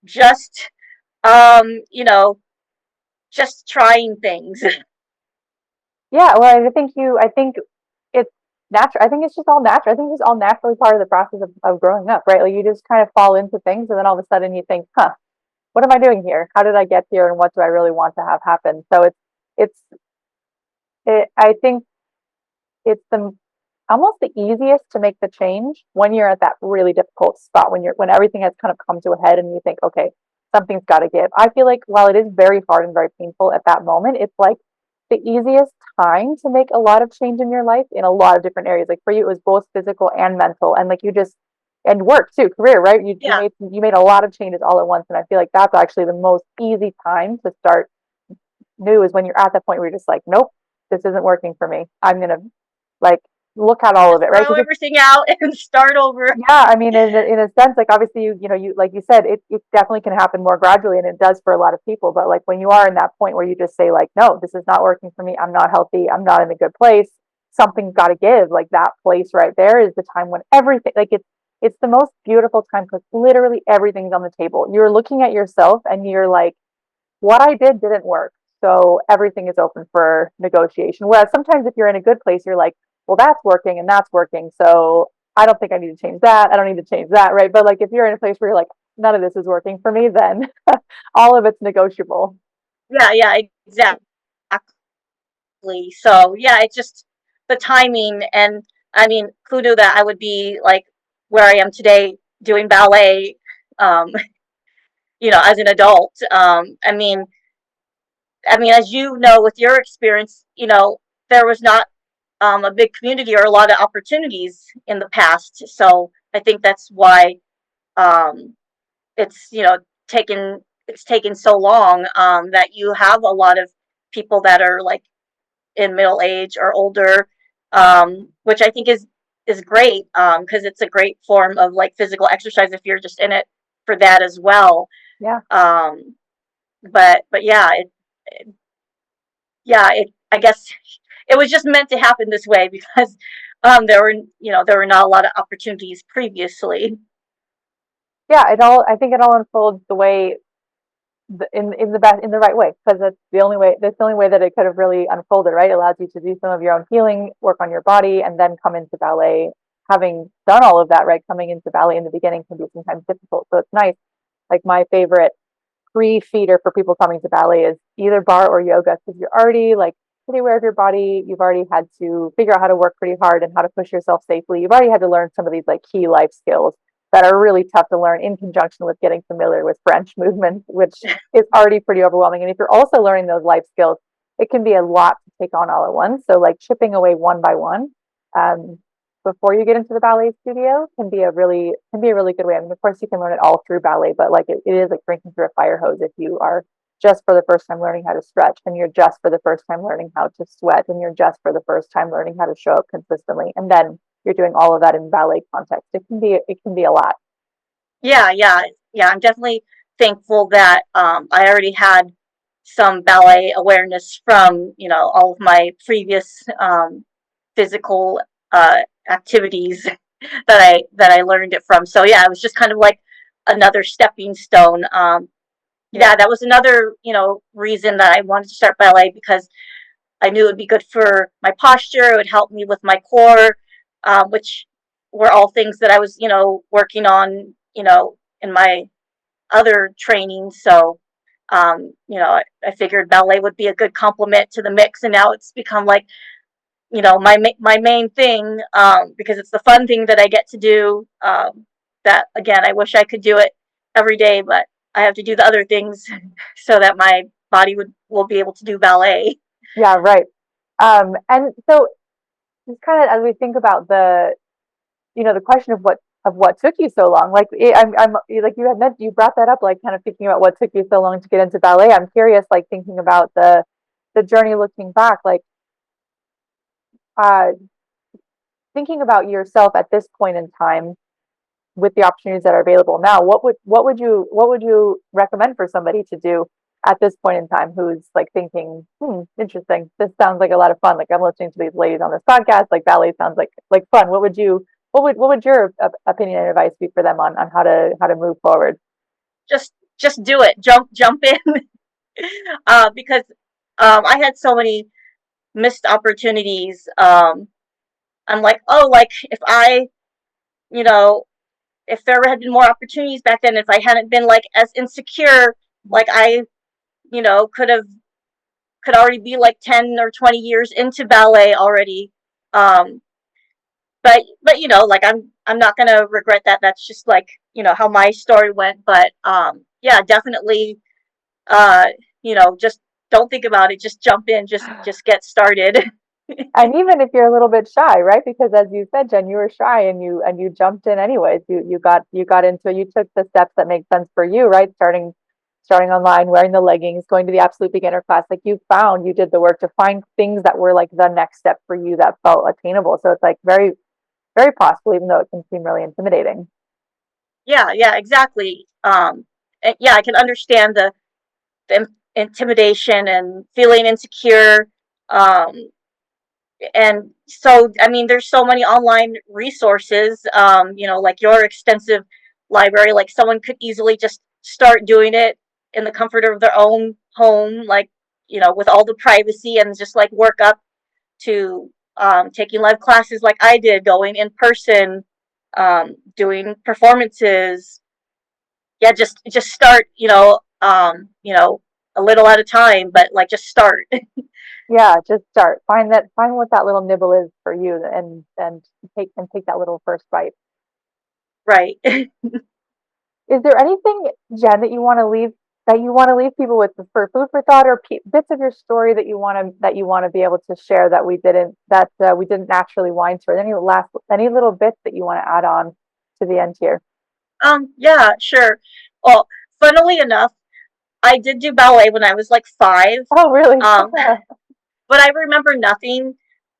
just, um you know just trying things. Yeah, well, I think it's natural. I think it's just all natural. I think it's all naturally part of the process of growing up, right? Like you just kind of fall into things and then all of a sudden you think, huh, what am I doing here? How did I get here? And what do I really want to have happen? So it's, I think it's almost the easiest to make the change when you're at that really difficult spot, when everything has kind of come to a head and you think, okay, something's got to give. I feel like while it is very hard and very painful at that moment, it's like the easiest time to make a lot of change in your life in a lot of different areas. Like for you, it was both physical and mental, and like you just and work too, career, right? Yeah, You made a lot of changes all at once, and I feel like that's actually the most easy time to start new is when you're at that point where you're just like, nope, this isn't working for me. I'm gonna like look at all of just it, right? throw Because everything out and start over. yeah, I mean, in a sense, like obviously, you like you said, it definitely can happen more gradually, and it does for a lot of people. But like when you are in that point where you just say like, no, this is not working for me. I'm not healthy. I'm not in a good place. Something's got to give. Like that place right there is the time when everything, like it's the most beautiful time because literally everything's on the table. You're looking at yourself and you're like, what I did didn't work. So everything is open for negotiation. Whereas sometimes if you're in a good place, you're like, well, that's working and that's working. So I don't think I need to change that. I don't need to change that. Right. But like if you're in a place where you're like, none of this is working for me, then all of it's negotiable. Yeah, yeah, exactly. So yeah, it's just the timing. And I mean, who knew that I would be like where I am today doing ballet, um as an adult. I mean, as you know, with your experience, there was not, a big community or a lot of opportunities in the past. So I think that's why, um, it's taken so long, that you have a lot of people that are like in middle age or older, which I think is great, because it's a great form of like physical exercise if you're just in it for that as well. Yeah. Um, but yeah, I guess it was just meant to happen this way because, there were not a lot of opportunities previously. Yeah. I think it all unfolds the way in the best in the right way because that's the only way that it could have really unfolded, right? It allows you to do some of your own healing work on your body and then come into ballet having done all of that, right? Coming into ballet in the beginning can be sometimes difficult, so it's nice. Like my favorite pre-feeder for people coming to ballet is either bar or yoga because you're already like pretty aware of your body. You've already had to figure out how to work pretty hard and how to push yourself safely. You've already had to learn some of these like key life skills that are really tough to learn in conjunction with getting familiar with French movements, which is already pretty overwhelming. And if you're also learning those life skills, it can be a lot to take on all at once. So like chipping away one by one, um, before you get into the ballet studio can be a really good way. I mean, of course, you can learn it all through ballet, but like it is like drinking through a fire hose if you are just for the first time learning how to stretch, and you're just for the first time learning how to sweat, and you're just for the first time learning how to show up consistently, and then you're doing all of that in ballet context. It can be a lot. Yeah. I'm definitely thankful that I already had some ballet awareness from all of my previous physical activities that I learned it from. So yeah, it was just kind of like another stepping stone. Yeah, Yeah. that was another reason that I wanted to start ballet, because I knew it would be good for my posture. It would help me with my core, which were all things that I was working on in my other training. So I figured ballet would be a good complement to the mix, and now it's become like my main thing, because it's the fun thing that I get to do. That again, I wish I could do it every day, but I have to do the other things so that my body will be able to do ballet. Yeah, right. And so just kind of as we think about the question of what took you so long, like I'm like you had meant you brought that up, like kind of thinking about what took you so long to get into ballet. I'm curious, like thinking about the journey looking back, like uh, thinking about yourself at this point in time with the opportunities that are available now. What would you recommend for somebody to do at this point in time who's like thinking, interesting, this sounds like a lot of fun. Like I'm listening to these ladies on this podcast. Like ballet sounds like fun. What would your opinion and advice be for them on how to move forward? Just do it. Jump in. Because I had so many missed opportunities. I'm like, oh, like you know, if there had been more opportunities back then, if I hadn't been like as insecure, like I, could already be like 10 or 20 years into ballet already. Um, but like I'm not gonna regret that. That's just like how my story went. But yeah, definitely. Uh, just don't think about it. Just jump in. Just get started. And even if you're a little bit shy, right? Because as you said, Jen, you were shy and you jumped in anyways. You got into it. You took the steps that make sense for you, right? Starting online, wearing the leggings, going to the absolute beginner class. Like you did the work to find things that were like the next step for you that felt attainable. So it's like very, very possible, even though it can seem really intimidating. Yeah, exactly. And yeah, I can understand the intimidation and feeling insecure. Um, and so, I mean, there's so many online resources, like your extensive library. Like someone could easily just start doing it in the comfort of their own home, like, with all the privacy, and just like work up to taking live classes like I did, going in person, doing performances. Yeah, just start, a little at a time, but like just start. Yeah, just start. Find what that little nibble is for you, and take that little first bite. Right. Is there anything, Jen, that you want to leave people with for food for thought, or bits of your story that you want to be able to share that we didn't naturally wind through? Any little bits that you want to add on to the end here? Yeah, sure. Well, funnily enough, I did do ballet when I was like 5. Oh, really? Um, but I remember nothing.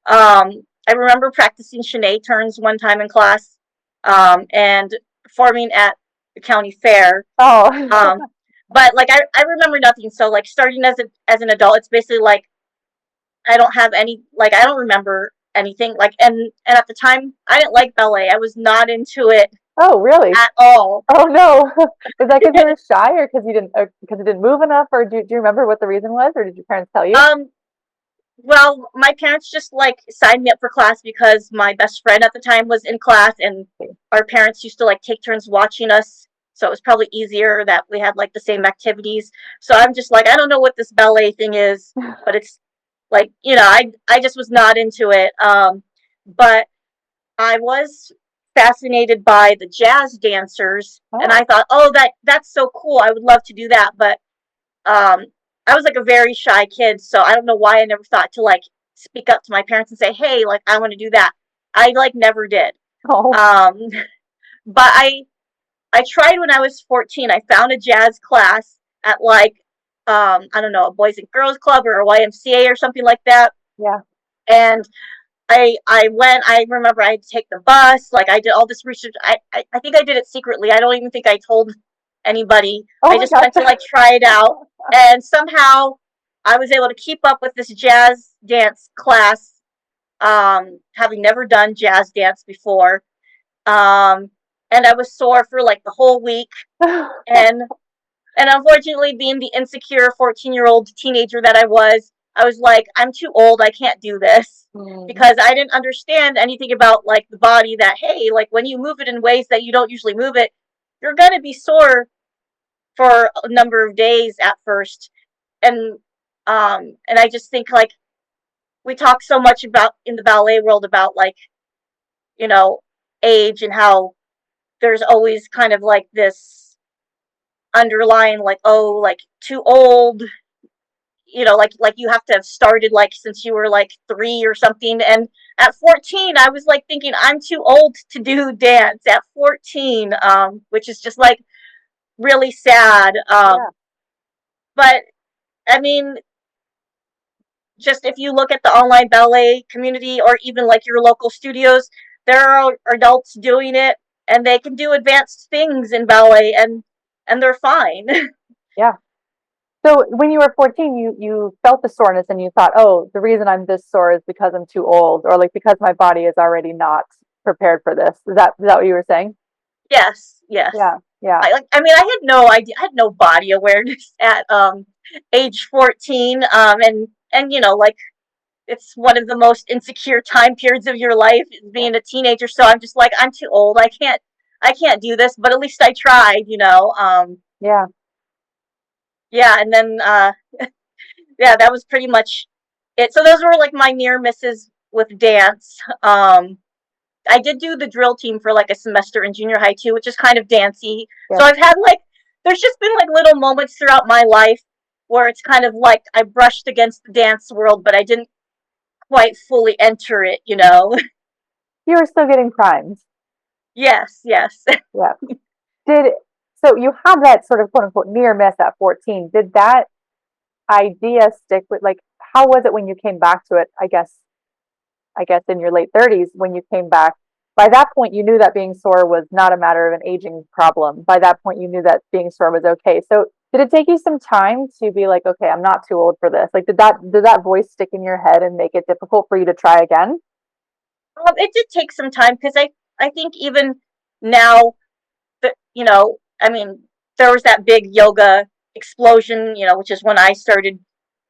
I remember practicing Sinead turns one time in class, and performing at the county fair. Oh, Um, but like I remember nothing. So like starting as an adult, it's basically like I don't have any, like I don't remember anything. Like and at the time I didn't like ballet. I was not into it oh, really? at all. Oh no. Is that because you were shy, or because you didn't move enough, or do you remember what the reason was, or did your parents tell you? um, Well, my parents just like signed me up for class because my best friend at the time was in class, and our parents used to like take turns watching us. So it was probably easier that we had like the same activities. So I'm just like, I don't know what this ballet thing is, but it's like, I just was not into it. But I was fascinated by the jazz dancers, and I Oh, thought, oh, that's so cool. I would love to do that. But um, I was like a very shy kid, so I don't know why I never thought to like speak up to my parents and say, "Hey, like I want to do that." I like never did. oh, Um, but I tried when I was 14. I found a jazz class at like I don't know, a Boys and Girls Club or a YMCA or something like that. Yeah. And I went, I remember I had to take the bus, like I did all this research. I think I did it secretly. I don't even think I told anybody. Oh I my just gosh. went to like try it out. And somehow I was able to keep up with this jazz dance class, having never done jazz dance before. And I was sore for like the whole week. And and unfortunately, being the insecure 14-year-old teenager that I was like, I'm too old. I can't do this. Because I didn't understand anything about like the body that, hey, like when you move it in ways that you don't usually move it, you're going to be sore for a number of days at first. And I just think like we talk so much about in the ballet world about like, you know, age and how there's always kind of like this underlying like, oh, like too old, like you have to have started like since you were like 3 or something. And at 14 I was like thinking I'm too old to do dance at 14, which is just like really sad. Yeah. But I mean, just if you look at the online ballet community or even like your local studios, there are adults doing it and they can do advanced things in ballet, and they're fine. Yeah. So when you were 14, you felt the soreness and you thought, oh, the reason I'm this sore is because I'm too old, or like because my body is already not prepared for this. Is that what you were saying? Yes, yes. Yeah. Yeah. I mean, I had no idea. I had no body awareness at age 14. And like it's one of the most insecure time periods of your life is being a teenager. So I'm just like, I'm too old. I can't do this. But at least I tried. Yeah. Yeah, and then yeah, that was pretty much it. So those were like my near misses with dance. I did do the drill team for like a semester in junior high too, which is kind of dancey. Yeah. So I've had like, there's just been like little moments throughout my life where it's kind of like I brushed against the dance world, but I didn't quite fully enter it. You were still getting primed. Yes, yes. Yeah. Did so you had that sort of quote unquote near miss at 14. Did that idea stick with like how was it when you came back to it? I guess in your late 30s when you came back. By that point you knew that being sore was not a matter of an aging problem. By that point you knew that being sore was okay. So did it take you some time to be like, okay, I'm not too old for this? Like did that voice stick in your head and make it difficult for you to try again? It did take some time because I think even now, I mean, there was that big yoga explosion, which is when I started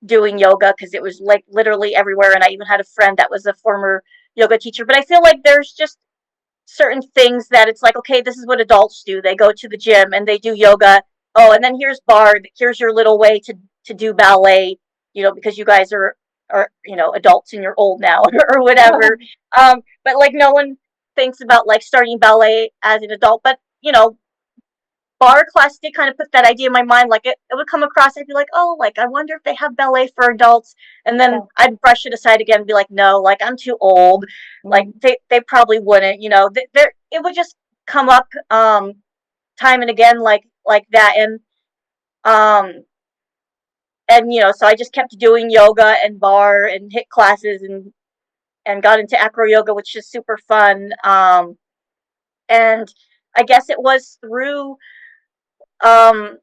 doing yoga because it was like literally everywhere. And I even had a friend that was a former yoga teacher. But I feel like there's just certain things that it's like, okay, this is what adults do. They go to the gym and they do yoga. Oh, and then here's barre. Here's your little way to do ballet, because you guys are adults and you're old now or whatever. But like no one thinks about like starting ballet as an adult. But barre class did kind of put that idea in my mind. Like it would come across, I'd be like, oh, like I wonder if they have ballet for adults. And then Yeah. I'd brush it aside again and be like, no, like I'm too old. Like they probably wouldn't, there it would just come up time and again like that. And so I just kept doing yoga and barre and hit classes and got into acro yoga, which is super fun. And I guess it was through um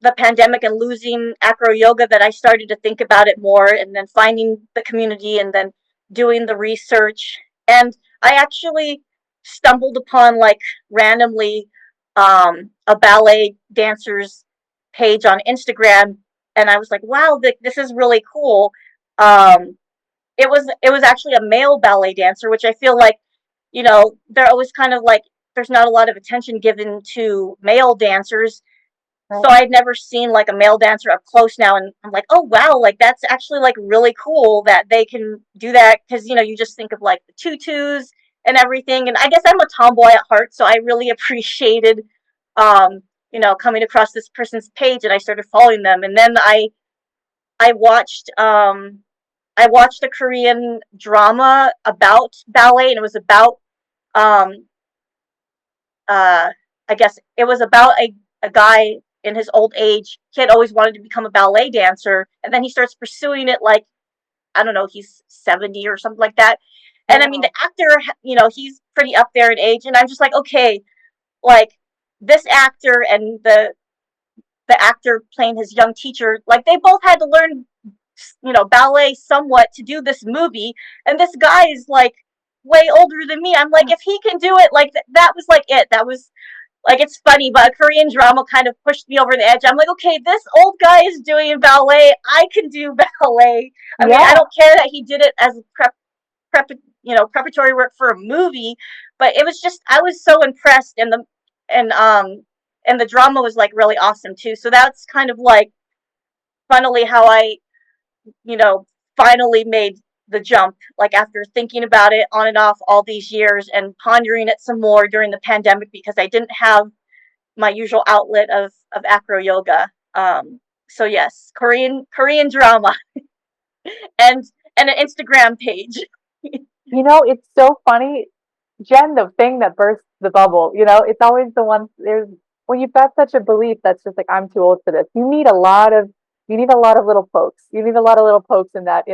the pandemic and losing acro yoga that I started to think about it more, and then finding the community and then doing the research. And I actually stumbled upon like randomly a ballet dancers page on Instagram, and I was like, wow, this is really cool. Um, it was actually a male ballet dancer, which I feel like, they're always kind of like there's not a lot of attention given to male dancers. So Right. I'd never seen like a male dancer up close now, and I'm like, oh wow, like that's actually like really cool that they can do that, because you just think of like the tutus and everything. And I guess I'm a tomboy at heart, so I really appreciated coming across this person's page, and I started following them. And then I watched I watched a Korean drama about ballet, and it was about um I guess it was about a guy in his old age, he had always wanted to become a ballet dancer, and then he starts pursuing it like, I don't know, he's 70 or something like that. And I mean, the actor, he's pretty up there in age, and I'm just like, okay, like this actor and the actor playing his young teacher, like they both had to learn, ballet somewhat to do this movie, and this guy is like way older than me. I'm like, if he can do it, like that was like it. That was like, it's funny, but a Korean drama kind of pushed me over the edge. I'm like, okay, this old guy is doing ballet. I can do ballet. I mean, I don't care that he did it as preparatory work for a movie, but it was just, I was so impressed, and the drama was like really awesome too. So that's kind of like funnily how I, finally made the jump, like after thinking about it on and off all these years and pondering it some more during the pandemic, because I didn't have my usual outlet of acro yoga. So yes, Korean drama and an Instagram page. It's so funny, Jen, the thing that bursts the bubble, it's always the one when you've got such a belief that's just like, I'm too old for this. You need a lot of little pokes. You need a lot of little pokes in that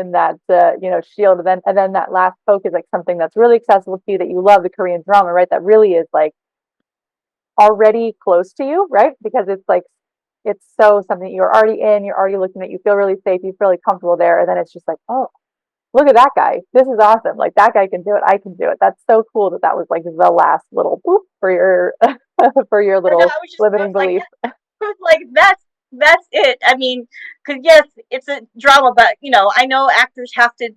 shield. And then that last poke is like something that's really accessible to you, that you love, the Korean drama, right? That really is like already close to you, right? Because it's like, it's so something you're already in, you're already looking at, you feel really safe, you feel really comfortable there. And then it's just like, oh, look at that guy. This is awesome. Like that guy can do it. I can do it. That's so cool that was like the last little boop for your for your little limiting belief. Like that's it. I mean, because yes, it's a drama, but I know actors have to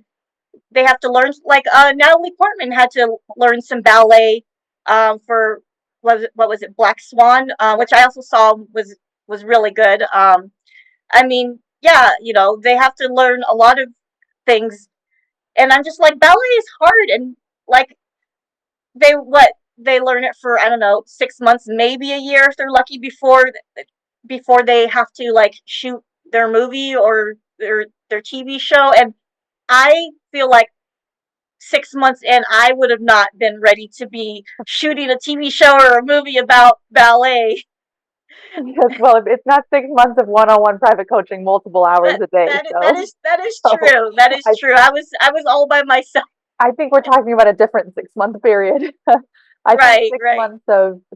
learn. Like Natalie Portman had to learn some ballet for what was it, Black Swan, which I also saw was really good. I mean, yeah, they have to learn a lot of things. And I'm just like, ballet is hard, and like they learn it for, I don't know, 6 months, maybe a year if they're lucky, before they have to like shoot their movie or their TV show. And I feel like 6 months in, I would have not been ready to be shooting a TV show or a movie about ballet. Yes, well, it's not 6 months of one-on-one private coaching, multiple hours a day. That is true. That is true. I was all by myself. I think we're talking about a different 6 month period. I think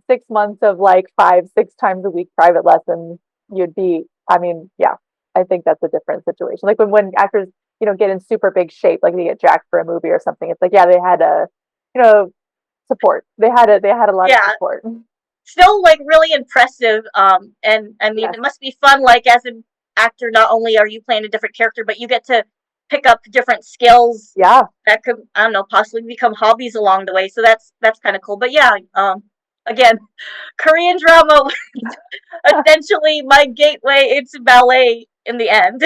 6 months of like 5-6 times a week private lessons, you'd be, I mean, yeah, I think that's a different situation. Like when actors, get in super big shape, like they get jacked for a movie or something, it's like, yeah, they had support. They had a lot of support. Still like really impressive. And I mean, It must be fun, like as an actor, not only are you playing a different character, but you get to pick up different skills that could, I don't know, possibly become hobbies along the way. So that's kind of cool. But yeah, again, Korean drama was essentially my gateway into ballet in the end.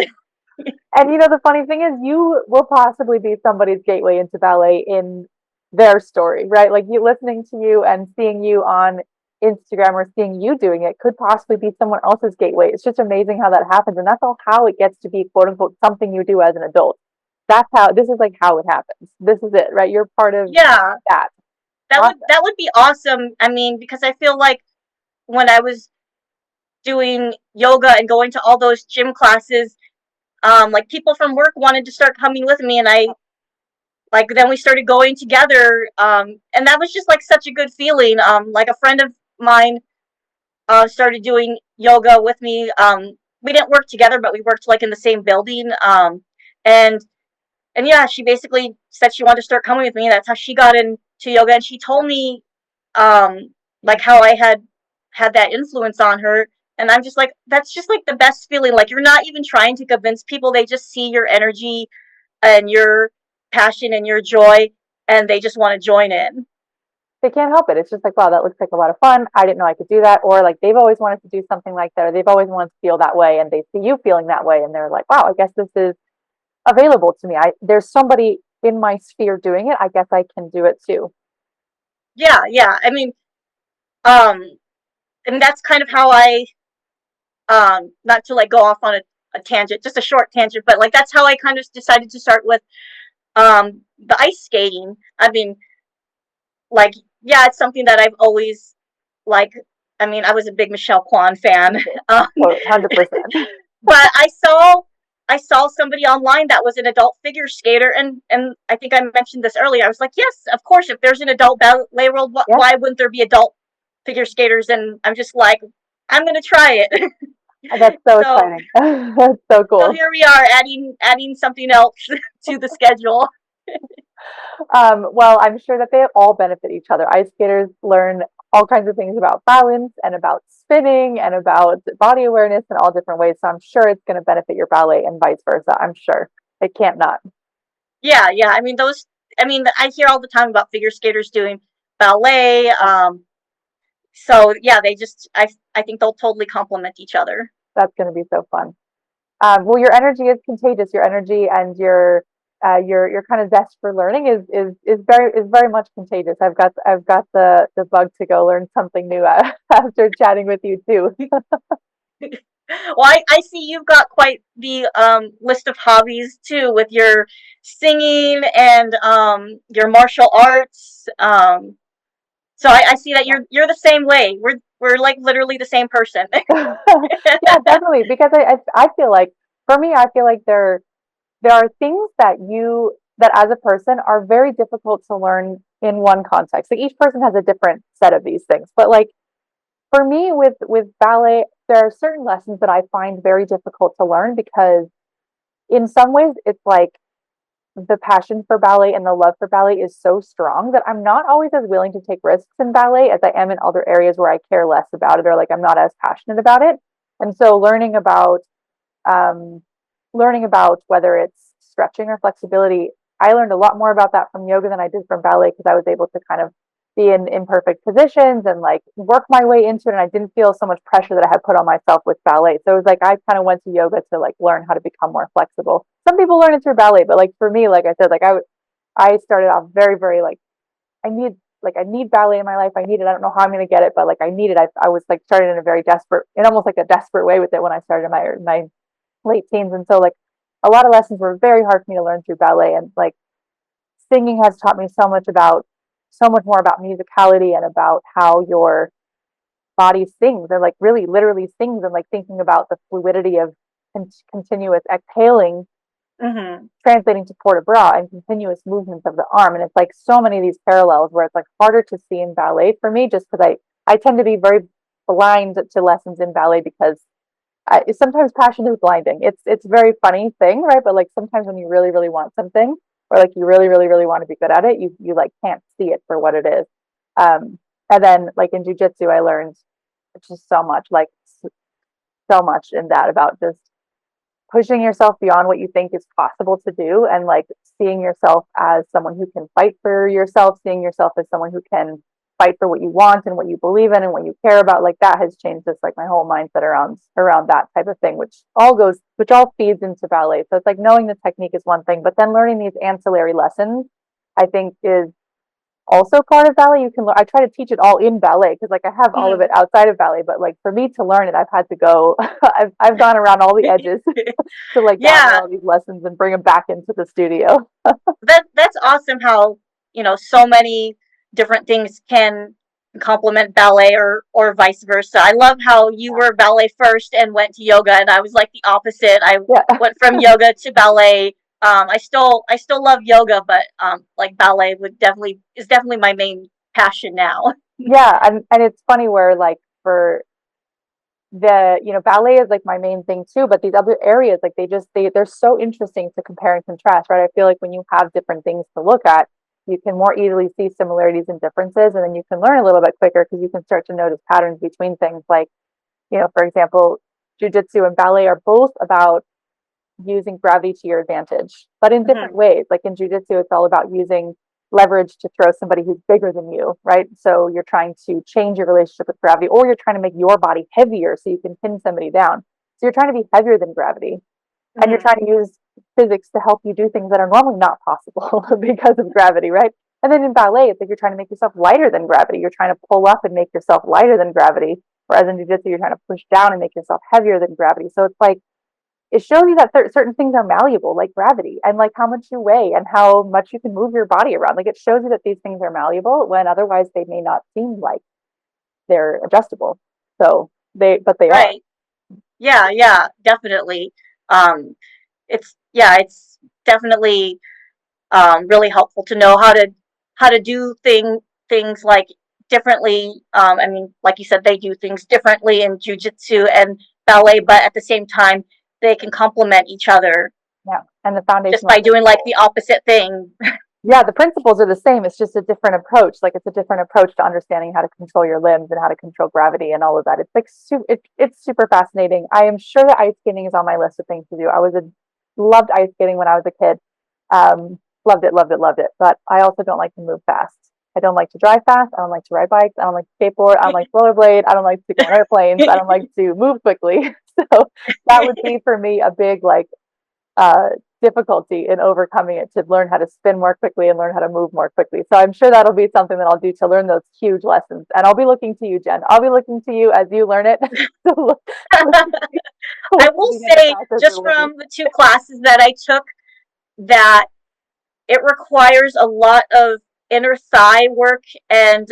And the funny thing is, you will possibly be somebody's gateway into ballet in their story, right? Like you listening to you and seeing you on Instagram or seeing you doing it could possibly be someone else's gateway. It's just amazing how that happens. And that's all how it gets to be, quote unquote, something you do as an adult. This is like how it happens. This is it, right? You're part of that. That would be awesome. I mean, because I feel like when I was doing yoga and going to all those gym classes, like people from work wanted to start coming with me, and then we started going together, and that was just like such a good feeling. Like a friend of mine started doing yoga with me. We didn't work together, but we worked like in the same building. And yeah, she basically said she wanted to start coming with me. That's how she got into yoga, and she told me like how I had that influence on her. And I'm just like, that's just like the best feeling. Like you're not even trying to convince people; they just see your energy and your passion and your joy, and they just want to join in. They can't help it. It's just like, wow, that looks like a lot of fun. I didn't know I could do that. Or like they've always wanted to do something like that, or they've always wanted to feel that way, and they see you feeling that way, and they're like, wow, I guess this is available to me. There's somebody in my sphere doing it. I guess I can do it too. Yeah. I mean, and that's kind of how I, not to like go off on a tangent, just a short tangent, but like that's how I kind of decided to start with the ice skating. I mean, like, yeah, it's something that I've always like I mean, I was a big Michelle Kwan fan. Um, 100%. but I saw somebody online that was an adult figure skater, and I think I mentioned this earlier. I was like, yes, of course, if there's an adult ballet world, Yeah, why wouldn't there be adult figure skaters? And I'm just like, I'm gonna try it. that's so so exciting. That's so so cool. here we are, adding something else to the schedule. Well, I'm sure that they all benefit each other. Ice skaters learn all kinds of things about balance and about spinning and about body awareness in all different ways. So I'm sure it's going to benefit your ballet and vice versa. I'm sure it can't not. Yeah, yeah. I mean, those. I mean, I hear all the time about figure skaters doing ballet. So yeah, they just. I think they'll totally complement each other. That's going to be so fun. Well, your energy is contagious. Your energy and your kind of zest for learning is very much contagious. I've got the bug to go learn something new after chatting with you too. Well, I see you've got quite the list of hobbies too, with your singing and your martial arts. So I see that you're the same way. We're like literally the same person. Yeah, definitely. Because I feel like for me, I feel like there are things that as a person are very difficult to learn in one context. Like each person has a different set of these things. But like for me with ballet, there are certain lessons that I find very difficult to learn because in some ways it's like the passion for ballet and the love for ballet is so strong that I'm not always as willing to take risks in ballet as I am in other areas where I care less about it or like I'm not as passionate about it. And so um, learning about whether it's stretching or flexibility, I learned a lot more about that from yoga than I did from ballet because I was able to kind of be in imperfect positions and like work my way into it. And I didn't feel so much pressure that I had put on myself with ballet. So it was like I kind of went to yoga to like learn how to become more flexible. Some people learn it through ballet, but like for me, like I said, I started off very, very like I need ballet in my life. I need it. I don't know how I'm going to get it, but like I need it. I was like started in a very desperate, in almost like a desperate way with it when I started my late teens. And so like a lot of lessons were very hard for me to learn through ballet. And like singing has taught me so much more about musicality and about how your body sings and like really literally sings and like thinking about the fluidity of continuous exhaling Hmm. translating to port de bras and continuous movements of the arm. And it's like so many of these parallels where it's like harder to see in ballet for me just because I tend to be very blind to lessons in ballet because sometimes passion is blinding. It's a very funny thing, right? But like sometimes when you really really want something, or like you really really really want to be good at it, you like can't see it for what it is. And then like in jujitsu, I learned just so much, like so much in that about just pushing yourself beyond what you think is possible to do, and like seeing yourself as someone who can fight for yourself, seeing yourself as someone who can fight for what you want and what you believe in and what you care about. Like that has changed just like my whole mindset around that type of thing, which all feeds into ballet. So it's like knowing the technique is one thing, but then learning these ancillary lessons I think is also part of ballet. You can I try to teach it all in ballet because like I have all of Hmm. it outside of ballet, but like for me to learn it I've had to go I've gone around all the edges to like gather Yeah, all these lessons and bring them back into the studio. that's awesome. How so many different things can complement ballet or vice versa. I love how you were ballet first and went to yoga, and I was like the opposite. I Yeah. went from yoga to ballet. I still love yoga, but like ballet is definitely my main passion now. Yeah, and it's funny where like for the ballet is like my main thing too, but these other areas like they're so interesting to compare and contrast, right? I feel like when you have different things to look at, you can more easily see similarities and differences, and then you can learn a little bit quicker because you can start to notice patterns between things. Like for example, jujitsu and ballet are both about using gravity to your advantage, but in different Hmm. ways. Like in jujitsu, it's all about using leverage to throw somebody who's bigger than you, right? So you're trying to change your relationship with gravity, or you're trying to make your body heavier so you can pin somebody down. So you're trying to be heavier than gravity, and you're Hmm. trying to use physics to help you do things that are normally not possible because of gravity, right? And then in ballet, it's like you're trying to make yourself lighter than gravity. You're trying to pull up and make yourself lighter than gravity. Whereas in jiu-jitsu, you're trying to push down and make yourself heavier than gravity. So it's like it shows you that certain things are malleable, like gravity, and like how much you weigh and how much you can move your body around. Like it shows you that these things are malleable when otherwise they may not seem like. they're adjustable. So they are. Right. Yeah, definitely. Um, it's definitely really helpful to know how to do things like differently. I mean, like you said, they do things differently in jujitsu and ballet, but at the same time, they can complement each other Yeah. And the just foundation. by doing like the opposite thing. Yeah, the principles are the same. It's just a different approach. Like it's a different approach to understanding how to control your limbs and how to control gravity and all of that. It's like it's super fascinating. I am sure that ice skating is on my list of things to do. Loved ice skating when I was a kid. Loved it, loved it, loved it. But I also don't like to move fast. I don't like to drive fast. I don't like to ride bikes. I don't like to skateboard. I don't like to rollerblade. I don't like to go on airplanes. I don't like to move quickly. So that would be for me a big like difficulty in overcoming it, to learn how to spin more quickly and learn how to move more quickly. So I'm sure that'll be something that I'll do to learn those huge lessons. And I'll be looking to you, Jen. I'll be looking to you as you learn it. I will say, just from the 2 classes that I took, that it requires a lot of inner thigh work, and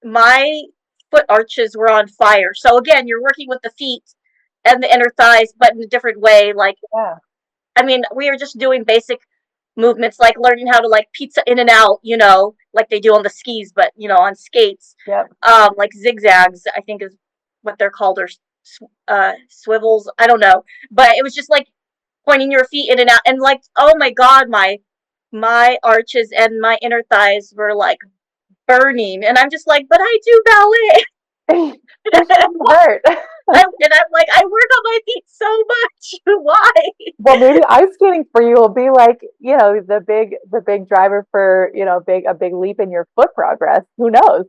my foot arches were on fire. So again, you're working with the feet and the inner thighs, but in a different way. Like, yeah. I mean, we were just doing basic movements, like learning how to like pizza in and out, like they do on the skis, but on skates. Yep. Like zigzags, I think is what they're called, or swivels. I don't know, but it was just like pointing your feet in and out, and like, oh my god, my arches and my inner thighs were like burning, and I'm just like, but I do ballet. Hurt. And I'm like, I work on my feet so much. Why? Well, maybe ice skating for you will be like, the big driver for, a big leap in your foot progress. Who knows?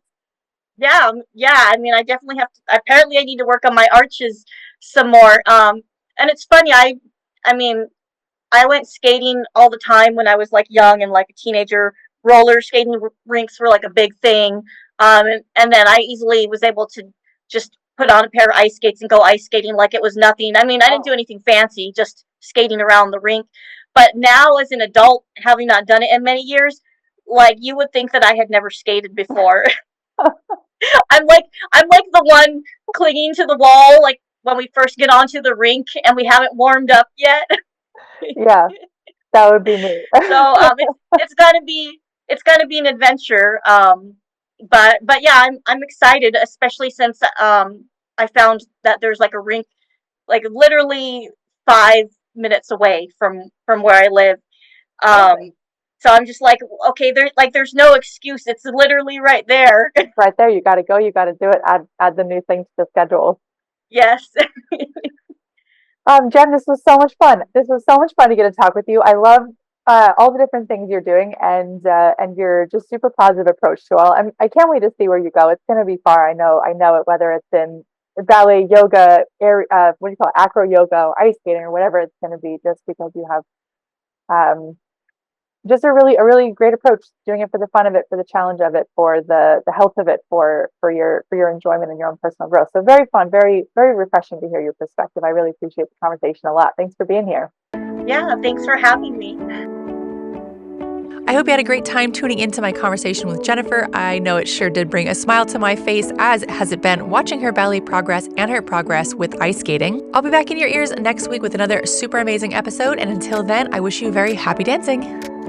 Yeah. I mean, I definitely have to. Apparently, I need to work on my arches some more. And it's funny. I mean, I went skating all the time when I was like young and like a teenager. Roller skating rinks were like a big thing. And then I easily was able to just put on a pair of ice skates and go ice skating like it was nothing. I mean, I didn't do anything fancy, just skating around the rink. But now, as an adult, having not done it in many years, like you would think that I had never skated before. I'm like the one clinging to the wall, like when we first get onto the rink and we haven't warmed up yet. Yeah, that would be me. So it's gonna be an adventure. But yeah, I'm excited, especially since I found that there's like a rink like literally 5 minutes away from where I live. So I'm just like, okay, there's no excuse. It's literally right there. It's right there. You got to go. You got to do it. Add the new thing to the schedule. Yes. Jen, this was so much fun. This was so much fun to get to talk with you. I love all the different things you're doing, and your just super positive approach to all. I can't wait to see where you go. It's going to be far. I know it. Whether it's in ballet, yoga, what do you call it, acro yoga, or ice skating, or whatever it's going to be, just because you have just a really great approach, doing it for the fun of it, for the challenge of it, for the health of it, for your enjoyment and your own personal growth. So very fun, very refreshing to hear your perspective. I really appreciate the conversation a lot. Thanks for being here. Yeah, thanks for having me. I hope you had a great time tuning into my conversation with Jennifer. I know it sure did bring a smile to my face, as has it been watching her ballet progress and her progress with ice skating. I'll be back in your ears next week with another super amazing episode, and until then, I wish you very happy dancing.